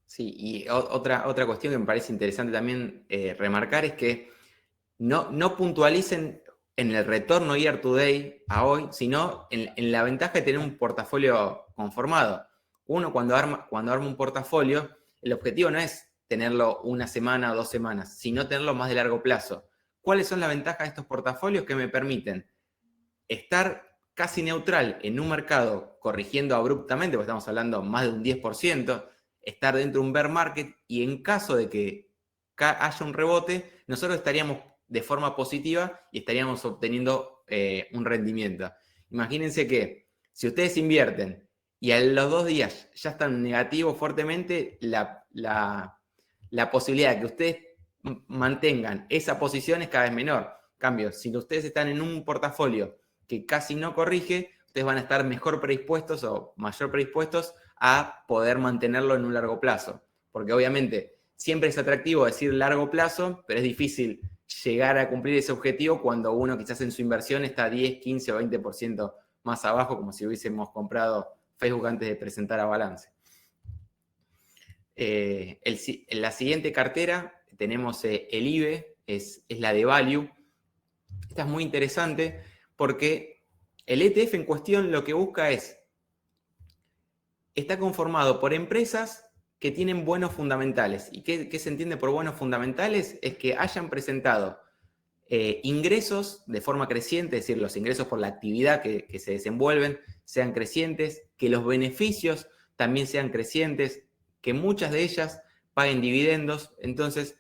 Sí, y otra cuestión que me parece interesante también remarcar es que no puntualicen en el retorno year to date a hoy, sino en la ventaja de tener un portafolio conformado. Uno cuando arma un portafolio, el objetivo no es tenerlo una semana o 2 semanas, sino tenerlo más de largo plazo. ¿Cuáles son las ventajas de estos portafolios que me permiten estar casi neutral en un mercado corrigiendo abruptamente, porque estamos hablando más de un 10%, estar dentro de un bear market y en caso de que haya un rebote, nosotros estaríamos de forma positiva y estaríamos obteniendo un rendimiento. Imagínense que si ustedes invierten y a los 2 días ya están negativos fuertemente, la posibilidad de que ustedes mantengan esa posición es cada vez menor. En cambio, si ustedes están en un portafolio que casi no corrige, ustedes van a estar mejor predispuestos o mayor predispuestos a poder mantenerlo en un largo plazo. Porque obviamente siempre es atractivo decir largo plazo, pero es difícil llegar a cumplir ese objetivo cuando uno quizás en su inversión está 10, 15 o 20% más abajo, como si hubiésemos comprado Facebook antes de presentar a balance. En la siguiente cartera tenemos el IBE, es la de Value. Esta es muy interesante porque el ETF en cuestión lo que busca está conformado por empresas que tienen buenos fundamentales. ¿Y qué se entiende por buenos fundamentales? Es que hayan presentado ingresos de forma creciente, es decir, los ingresos por la actividad que se desenvuelven sean crecientes, que los beneficios también sean crecientes, que muchas de ellas paguen dividendos. Entonces,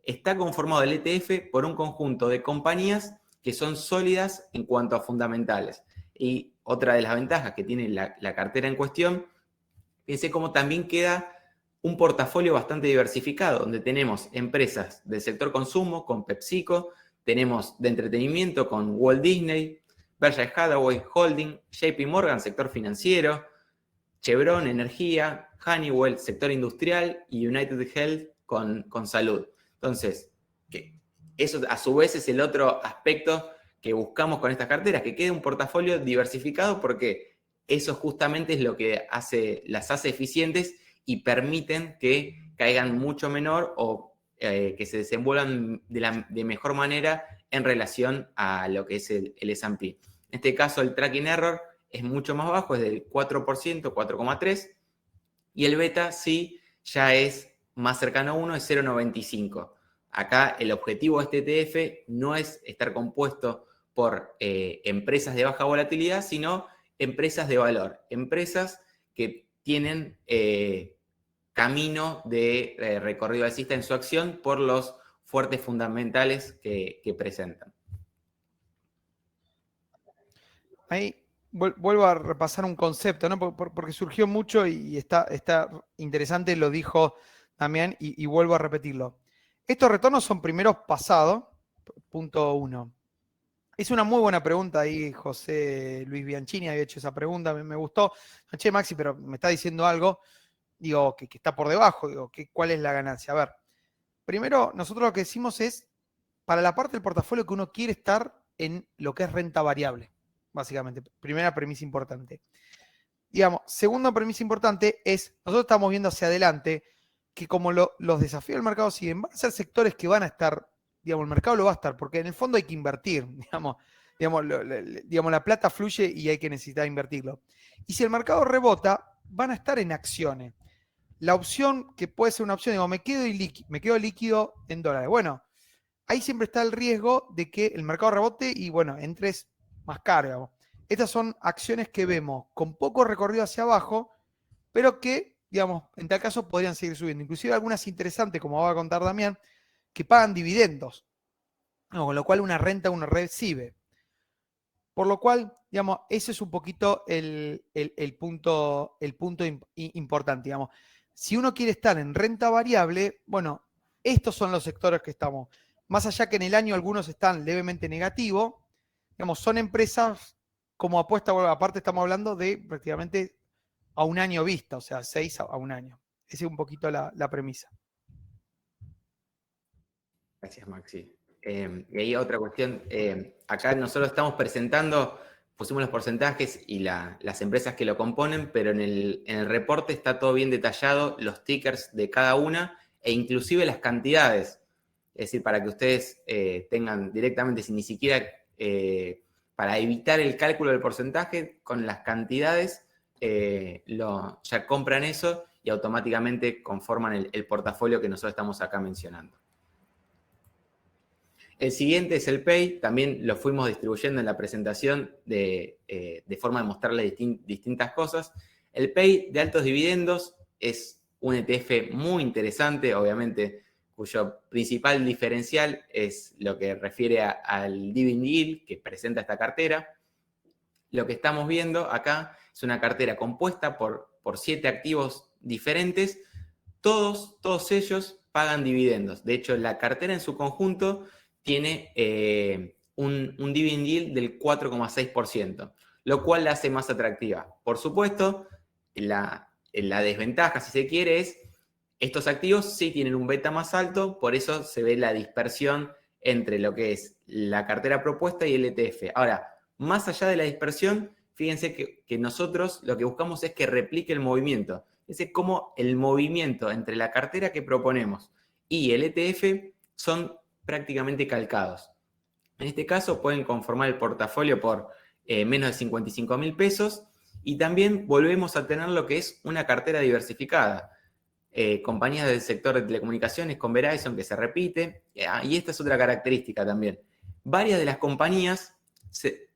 está conformado el ETF por un conjunto de compañías que son sólidas en cuanto a fundamentales. Y otra de las ventajas que tiene la cartera en cuestión, fíjense cómo también queda un portafolio bastante diversificado, donde tenemos empresas del sector consumo con PepsiCo, tenemos de entretenimiento con Walt Disney, Berkshire Hathaway Holding, JP Morgan, sector financiero, Chevron, energía, Honeywell, sector industrial y United Health con salud. Entonces, eso a su vez es el otro aspecto que buscamos con estas carteras, que quede un portafolio diversificado porque eso justamente es lo que las hace eficientes y permiten que caigan mucho menor o que se desenvuelvan de mejor manera en relación a lo que es el S&P. En este caso, el tracking error es mucho más bajo, es del 4%, 4,3%, y el beta sí ya es más cercano a 1, es 0,95. Acá el objetivo de este ETF no es estar compuesto por empresas de baja volatilidad, sino empresas de valor, empresas que tienen camino de recorrido alcista en su acción por los fuertes fundamentales que presentan. Ahí vuelvo a repasar un concepto, ¿no? Porque surgió mucho y está interesante, lo dijo también, y vuelvo a repetirlo. Estos retornos son primeros pasados, punto 1. Es una muy buena pregunta ahí, José Luis Bianchini había hecho esa pregunta, me gustó. Che, Maxi, pero me está diciendo algo, digo, que está por debajo, digo, ¿cuál es la ganancia? A ver, primero, nosotros lo que decimos es, para la parte del portafolio que uno quiere estar en lo que es renta variable, básicamente. Primera premisa importante. Digamos, segunda premisa importante es, nosotros estamos viendo hacia adelante que como los desafíos del mercado siguen, van a ser sectores que van a estar, digamos, el mercado lo va a estar, porque en el fondo hay que invertir, digamos, la plata fluye y hay que necesitar invertirlo. Y si el mercado rebota, van a estar en acciones. La opción que puede ser una opción, digo, me quedo líquido en dólares. Bueno, ahí siempre está el riesgo de que el mercado rebote y, bueno, entres más caro, digamos. Estas son acciones que vemos con poco recorrido hacia abajo, pero que, digamos, en tal caso podrían seguir subiendo. Inclusive algunas interesantes, como va a contar Damián, que pagan dividendos, ¿no? Con lo cual una renta uno recibe. Por lo cual, digamos, ese es un poquito el punto importante, digamos. Si uno quiere estar en renta variable, bueno, estos son los sectores que estamos. Más allá que en el año algunos están levemente negativos, digamos, son empresas como apuesta, aparte estamos hablando de prácticamente a un año vista, o sea, 6 a un año. Esa es un poquito la premisa. Gracias, Maxi. Y ahí otra cuestión, acá nosotros estamos presentando, pusimos los porcentajes y las empresas que lo componen, pero en el reporte está todo bien detallado, los tickers de cada una e inclusive las cantidades. Es decir, para que ustedes tengan directamente, sin ni siquiera, para evitar el cálculo del porcentaje, con las cantidades ya compran eso y automáticamente conforman el portafolio que nosotros estamos acá mencionando. El siguiente es el Pay, también lo fuimos distribuyendo en la presentación de forma de mostrarles distintas cosas. El Pay de altos dividendos es un ETF muy interesante, obviamente, cuyo principal diferencial es lo que refiere al Dividend Yield que presenta esta cartera. Lo que estamos viendo acá es una cartera compuesta por 7 activos diferentes, todos ellos pagan dividendos. De hecho, la cartera en su conjunto tiene un dividend yield del 4,6%, lo cual la hace más atractiva. Por supuesto, la desventaja, si se quiere, es estos activos sí tienen un beta más alto, por eso se ve la dispersión entre lo que es la cartera propuesta y el ETF. Ahora, más allá de la dispersión, fíjense que nosotros lo que buscamos es que replique el movimiento. Es como el movimiento entre la cartera que proponemos y el ETF son prácticamente calcados. En este caso pueden conformar el portafolio por menos de 55.000 pesos y también volvemos a tener lo que es una cartera diversificada. Compañías del sector de telecomunicaciones con Verizon que se repite, y esta es otra característica también. Varias de las compañías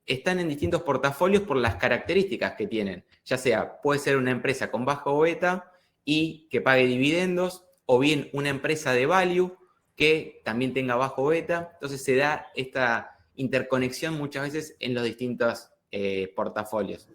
están en distintos portafolios por las características que tienen, ya sea puede ser una empresa con bajo beta y que pague dividendos, o bien una empresa de value que también tenga bajo beta. Entonces se da esta interconexión muchas veces en los distintos portafolios.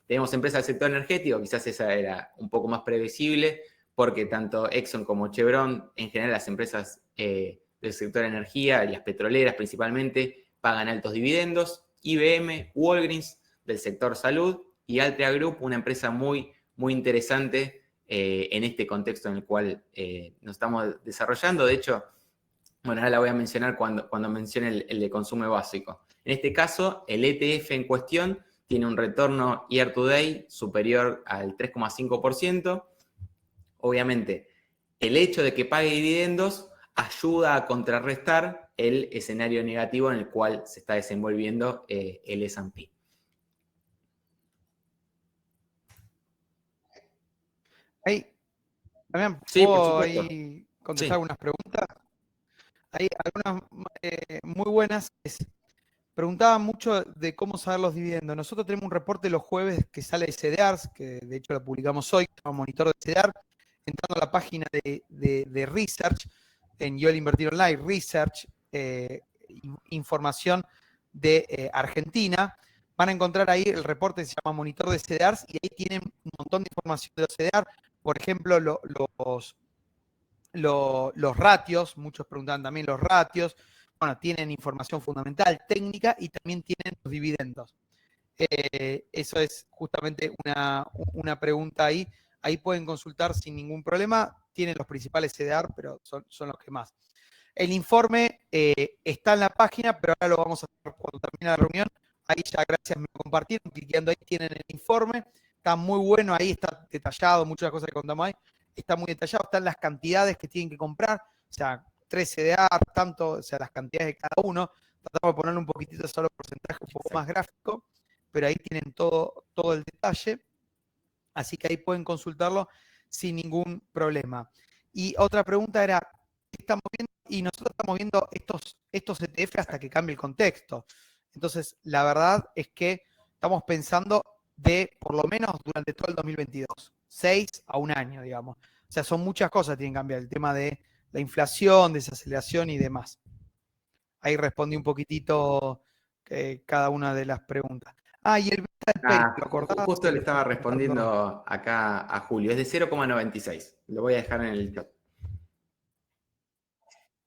Tenemos empresas del sector energético, quizás esa era un poco más previsible, porque tanto Exxon como Chevron, en general las empresas del sector energía y las petroleras principalmente, pagan altos dividendos. IBM, Walgreens del sector salud y Altria Group, una empresa muy, muy interesante en este contexto en el cual nos estamos desarrollando. De hecho, bueno, ahora la voy a mencionar cuando mencione el de consumo básico. En este caso, el ETF en cuestión tiene un retorno year to date superior al 3,5%. Obviamente, el hecho de que pague dividendos ayuda a contrarrestar el escenario negativo en el cual se está desenvolviendo el S&P. Ahí, también Sí, por puedo supuesto. ahí contestar Sí. algunas preguntas. Hay algunas muy buenas. Preguntaban mucho de cómo saber los dividendos. Nosotros tenemos un reporte los jueves que sale de CDRs, que de hecho lo publicamos hoy, que se llama Monitor de CDR, entrando a la página de Research, en Yo el Invertir Online, Research, información de Argentina. Van a encontrar ahí el reporte que se llama Monitor de CDRs y ahí tienen un montón de información de los CDR. Por ejemplo, los ratios, muchos preguntaban también los ratios. Bueno, tienen información fundamental, técnica y también tienen los dividendos. Eso es justamente una pregunta ahí. Ahí pueden consultar sin ningún problema. Tienen los principales CDR, pero son los que más. El informe está en la página, pero ahora lo vamos a hacer cuando termine la reunión. Ahí ya, gracias, me lo compartieron. Cliqueando ahí tienen el informe. Está muy bueno, ahí está detallado, muchas cosas que contamos ahí. Está muy detallado, están las cantidades que tienen que comprar. O sea, 3 CDR, tanto, o sea, las cantidades de cada uno. Tratamos de ponerle un poquitito solo porcentaje, un poco más gráfico, pero ahí tienen todo el detalle. Así que ahí pueden consultarlo sin ningún problema. Y otra pregunta era, ¿qué estamos viendo? Y nosotros estamos viendo estos ETF hasta que cambie el contexto. Entonces, la verdad es que estamos pensando de, por lo menos durante todo el 2022, 6 a un año, digamos. O sea, son muchas cosas que tienen que cambiar. El tema de la inflación, desaceleración y demás. Ahí respondí un poquitito cada una de las preguntas. Ah, y el beta del PayPal, ¿lo acordás? Justo le estaba respondiendo acá a Julio, es de 0,96. Lo voy a dejar en el chat.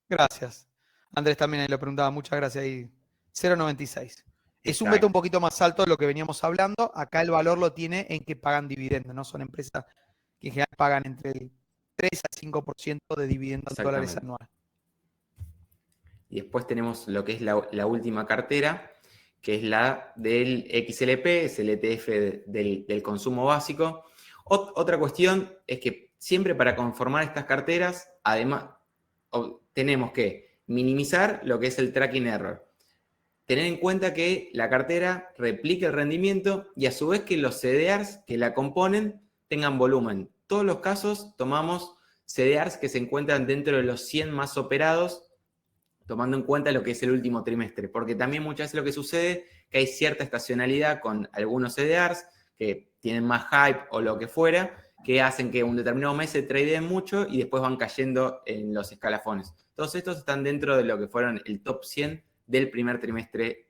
Gracias. Andrés también ahí lo preguntaba, muchas gracias ahí. 0,96. Es un beta Exacto. un poquito más alto de lo que veníamos hablando. Acá el valor lo tiene en que pagan dividendos, ¿no? Son empresas que en general pagan entre el 3 al 5% de dividendos en dólares Exactamente. anuales. Y después tenemos lo que es la última cartera, que es la del XLP, es el ETF del consumo básico. Otra cuestión es que siempre para conformar estas carteras, además, tenemos que minimizar lo que es el tracking error. Tener en cuenta que la cartera replique el rendimiento y a su vez que los CDRs que la componen tengan volumen. En todos los casos tomamos CDRs que se encuentran dentro de los 100 más operados, tomando en cuenta lo que es el último trimestre, porque también muchas veces lo que sucede es que hay cierta estacionalidad con algunos CDRs que tienen más hype o lo que fuera, que hacen que un determinado mes se tradeen mucho y después van cayendo en los escalafones. Todos estos están dentro de lo que fueron el top 100 del primer trimestre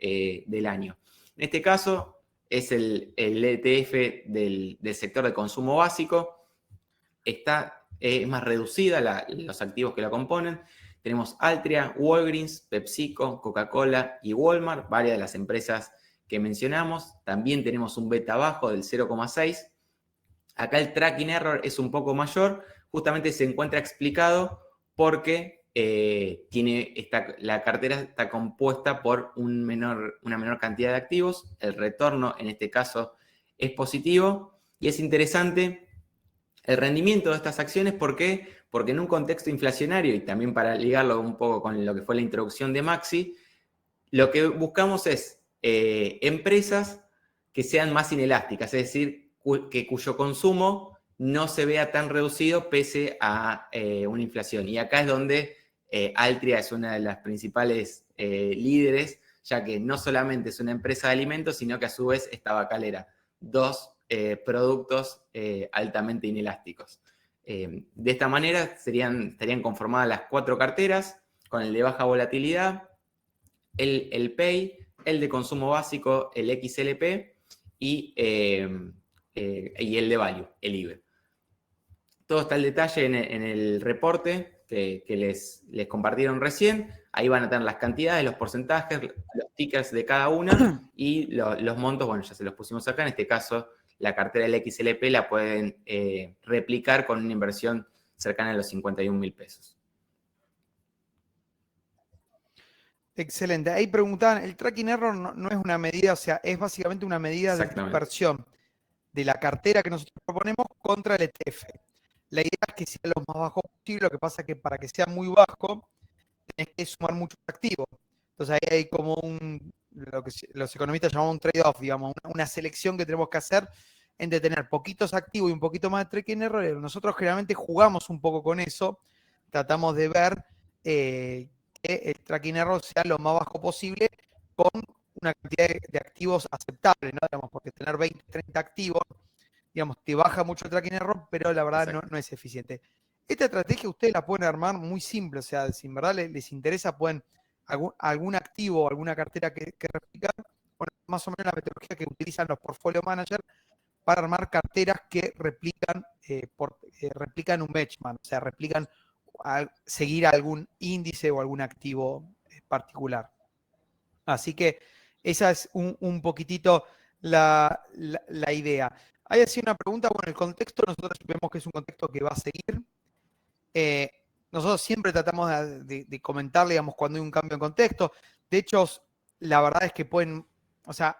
del año. En este caso es el ETF del sector de consumo básico. Es más reducida los activos que la componen. Tenemos Altria, Walgreens, PepsiCo, Coca-Cola y Walmart, varias de las empresas que mencionamos. También tenemos un beta bajo del 0,6. Acá el tracking error es un poco mayor, justamente se encuentra explicado porque la cartera está compuesta por una menor cantidad de activos. El retorno en este caso es positivo y es interesante el rendimiento de estas acciones. ¿Por qué? Porque en un contexto inflacionario, y también para ligarlo un poco con lo que fue la introducción de Maxi, lo que buscamos es empresas que sean más inelásticas, es decir, cuyo consumo no se vea tan reducido pese a una inflación. Y acá es donde Altria es una de las principales líderes, ya que no solamente es una empresa de alimentos, sino que a su vez es tabacalera. Dos productos altamente inelásticos. De esta manera estarían conformadas las 4 carteras, con el de baja volatilidad, el PAY, el de consumo básico, el XLP y el de Value, el IBE. Todo está el detalle en el reporte que les compartieron recién. Ahí van a tener las cantidades, los porcentajes, los tickers de cada una y los montos, bueno, ya se los pusimos acá. En este caso, la cartera del XLP la pueden replicar con una inversión cercana a los 51.000 pesos. Excelente. Ahí preguntaban, el tracking error no es una medida, o sea, es básicamente una medida de dispersión de la cartera que nosotros proponemos contra el ETF. La idea es que sea lo más bajo posible, lo que pasa es que para que sea muy bajo, tenés que sumar muchos activos. Entonces ahí hay como lo que los economistas llaman un trade-off, digamos, una selección que tenemos que hacer entre tener poquitos activos y un poquito más de tracking error. Nosotros generalmente jugamos un poco con eso, tratamos de ver que el tracking error sea lo más bajo posible con una cantidad de activos aceptable, ¿no? Digamos, porque tener 20, 30 activos, digamos, te baja mucho el tracking error, pero la verdad no es eficiente. Esta estrategia ustedes la pueden armar muy simple, o sea, si en verdad les interesa, pueden algún activo o alguna cartera que replicar, bueno, más o menos la metodología que utilizan los portfolio managers para armar carteras que replican un benchmark, o sea, replican seguir algún índice o algún activo particular. Así que esa es un poquitito la idea. Hay así una pregunta, bueno, el contexto nosotros vemos que es un contexto que va a seguir. Nosotros siempre tratamos de comentar, digamos, cuando hay un cambio en contexto. De hecho, la verdad es que pueden, o sea,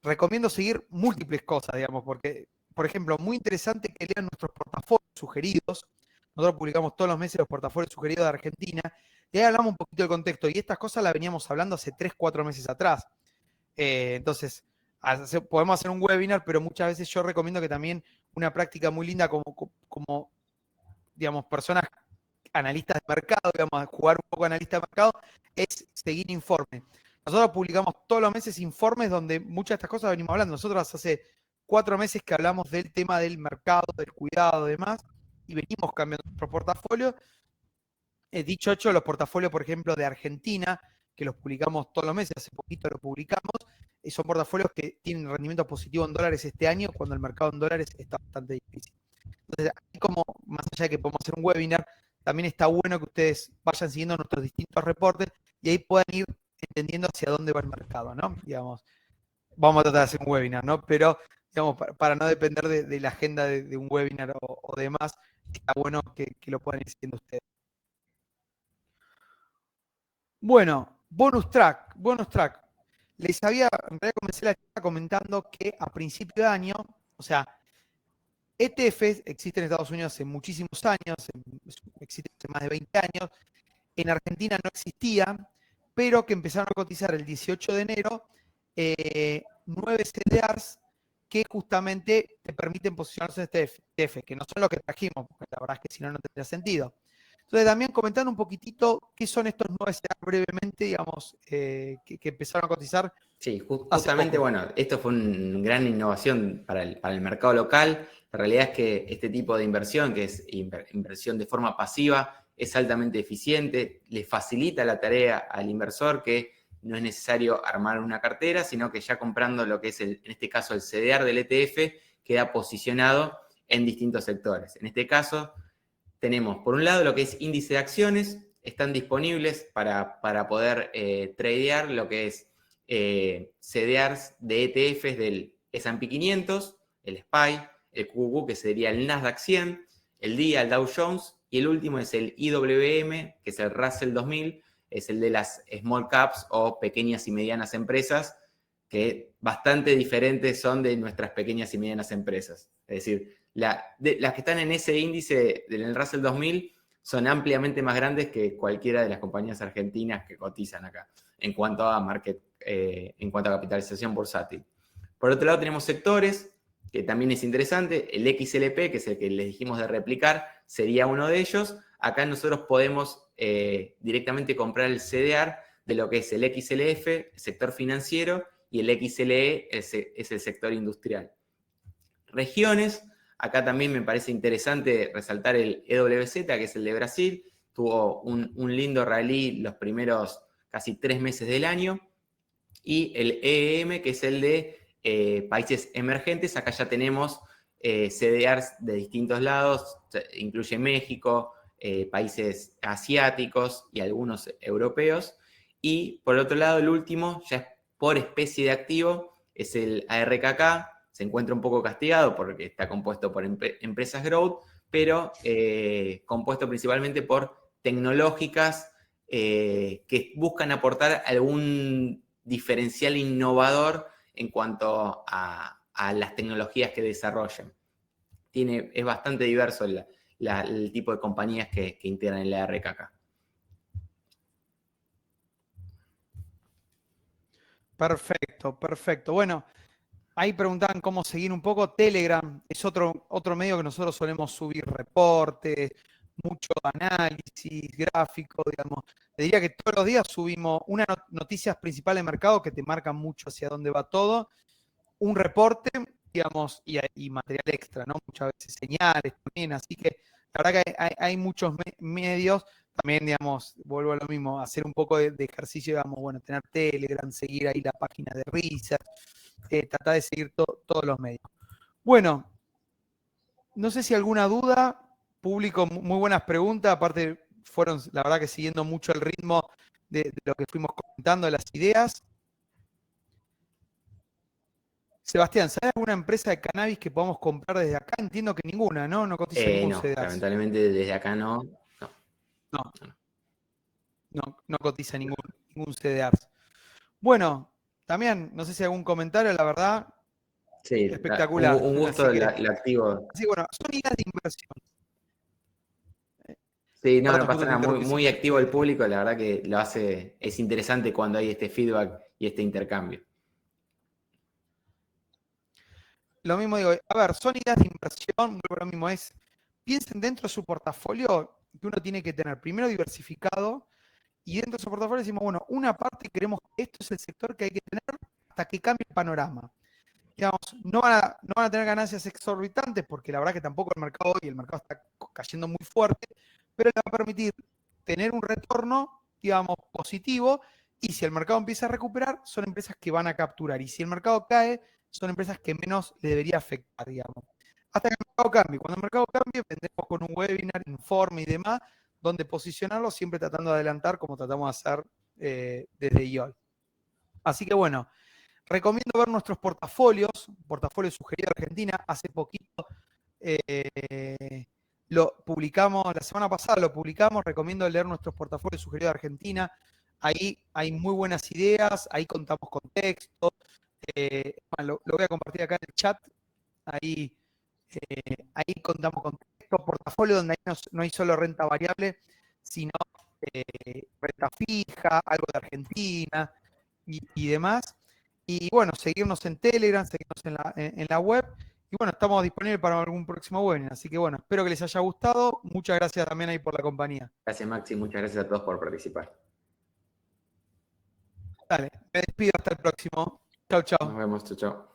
recomiendo seguir múltiples cosas, digamos, porque, por ejemplo, muy interesante que lean nuestros portafolios sugeridos. Nosotros publicamos todos los meses los portafolios sugeridos de Argentina y ahí hablamos un poquito del contexto. Y estas cosas las veníamos hablando hace 3, 4 meses atrás. Entonces, podemos hacer un webinar, pero muchas veces yo recomiendo que también una práctica muy linda como digamos, personas analistas de mercado, digamos, jugar un poco analista de mercado, es seguir informes. Nosotros publicamos todos los meses informes donde muchas de estas cosas venimos hablando. Nosotros hace 4 meses que hablamos del tema del mercado, del cuidado y demás, y venimos cambiando nuestro portafolio. Dicho hecho, los portafolios, por ejemplo, de Argentina, que los publicamos todos los meses, hace poquito lo publicamos, son portafolios que tienen rendimiento positivo en dólares este año, cuando el mercado en dólares está bastante difícil. Entonces, ahí como, más allá de que podemos hacer un webinar, también está bueno que ustedes vayan siguiendo nuestros distintos reportes y ahí puedan ir entendiendo hacia dónde va el mercado, ¿no? Digamos, vamos a tratar de hacer un webinar, ¿no? Pero, digamos, para no depender de la agenda de un webinar o demás, está bueno que lo puedan ir siguiendo ustedes. Bueno, bonus track. Les había, en realidad comencé la charla comentando que a principio de año, o sea, ETFs existen en Estados Unidos hace muchísimos años, existen hace más de 20 años, en Argentina no existía, pero que empezaron a cotizar el 18 de enero 9 CDRs que justamente te permiten posicionarse en este ETF, que no son los que trajimos, porque la verdad es que si no, no tendría sentido. Entonces, también comentando un poquitito qué son estos 9 CDRs brevemente, digamos, que empezaron a cotizar. Sí, justamente, bueno, esto fue una gran innovación para el mercado local. La realidad es que este tipo de inversión, que es inversión de forma pasiva, es altamente eficiente, le facilita la tarea al inversor, que no es necesario armar una cartera, sino que ya comprando lo que es, en este caso, el CDR del ETF, queda posicionado en distintos sectores. En este caso, tenemos, por un lado, lo que es índice de acciones, están disponibles para poder tradear lo que es CDRs de ETFs del S&P 500, el SPY, el QQQ, que sería el Nasdaq 100, el DIA, el Dow Jones, y el último es el IWM, que es el Russell 2000, es el de las small caps o pequeñas y medianas empresas, que bastante diferentes son de nuestras pequeñas y medianas empresas. Es decir, las que están en ese índice del Russell 2000 son ampliamente más grandes que cualquiera de las compañías argentinas que cotizan acá, en cuanto a en cuanto a capitalización bursátil. Por otro lado, tenemos sectores, que también es interesante. El XLP, que es el que les dijimos de replicar, sería uno de ellos. Acá nosotros podemos directamente comprar el CDR de lo que es el XLF, el sector financiero, y el XLE es el sector industrial. Regiones, acá también me parece interesante resaltar el EWZ, que es el de Brasil. Tuvo un lindo rally los primeros casi 3 meses del año. Y el EEM, que es el de países emergentes. Acá ya tenemos CDRs de distintos lados, incluye México, países asiáticos y algunos europeos. Y por otro lado, el último, ya es por especie de activo, es el ARKK. Se encuentra un poco castigado porque está compuesto por empresas growth, pero compuesto principalmente por tecnológicas que buscan aportar algún diferencial innovador en cuanto a las tecnologías que desarrollan. Es bastante diverso el tipo de compañías que integran el ARKK. Perfecto, perfecto. Bueno, ahí preguntaban cómo seguir un poco. Telegram es otro medio que nosotros solemos subir reportes, mucho análisis, gráfico, digamos. Te diría que todos los días subimos una noticias principales de mercado que te marcan mucho hacia dónde va todo, un reporte, digamos, y material extra, ¿no? Muchas veces señales también, así que la verdad que hay muchos medios, también, digamos, vuelvo a lo mismo, hacer un poco de ejercicio, digamos, bueno, tener Telegram, seguir ahí la página de Research, tratar de seguir todos los medios. Bueno, no sé si alguna duda, público, muy buenas preguntas, aparte fueron, la verdad que siguiendo mucho el ritmo de lo que fuimos comentando, de las ideas. Sebastián, ¿sabes alguna empresa de cannabis que podamos comprar desde acá? Entiendo que ninguna, ¿no? No cotiza ningún No, CDARS. lamentablemente desde acá no. No cotiza ningún CDARS. Bueno, también, no sé si hay algún comentario, la verdad, Sí, espectacular. un gusto, Así que, la activo. bueno, son ideas de inversión. Sí, no Perdón, pasa justo te nada, interrumpí. muy activo el público, la verdad que lo hace, es interesante cuando hay este feedback y este intercambio. Lo mismo digo, a ver, son ideas de inversión, lo mismo es, piensen dentro de su portafolio que uno tiene que tener primero diversificado y dentro de su portafolio decimos, bueno, una parte queremos que esto es el sector que hay que tener hasta que cambie el panorama. Digamos, no van a tener ganancias exorbitantes porque la verdad que tampoco el mercado está cayendo muy fuerte, pero le va a permitir tener un retorno, digamos, positivo, y si el mercado empieza a recuperar, son empresas que van a capturar, y si el mercado cae, son empresas que menos le debería afectar, digamos. Hasta que el mercado cambie. Cuando el mercado cambie, vendremos con un webinar, informe y demás, donde posicionarlo, siempre tratando de adelantar como tratamos de hacer desde IOL. Así que bueno, recomiendo ver nuestros portafolios sugeridos de Argentina. Hace poquito lo publicamos, la semana pasada lo publicamos, recomiendo leer nuestros portafolios sugeridos de Argentina. Ahí hay muy buenas ideas, ahí contamos con texto. Lo voy a compartir acá en el chat. Ahí contamos con texto, portafolio donde ahí no hay solo renta variable, sino renta fija, algo de Argentina y demás. Y bueno, seguirnos en Telegram, seguirnos en la web. Y bueno, estamos disponibles para algún próximo webinar. Así que bueno, espero que les haya gustado. Muchas gracias también ahí por la compañía. Gracias, Maxi, muchas gracias a todos por participar. Dale, me despido hasta el próximo. Chau, Nos chau. vemos, chau, chau.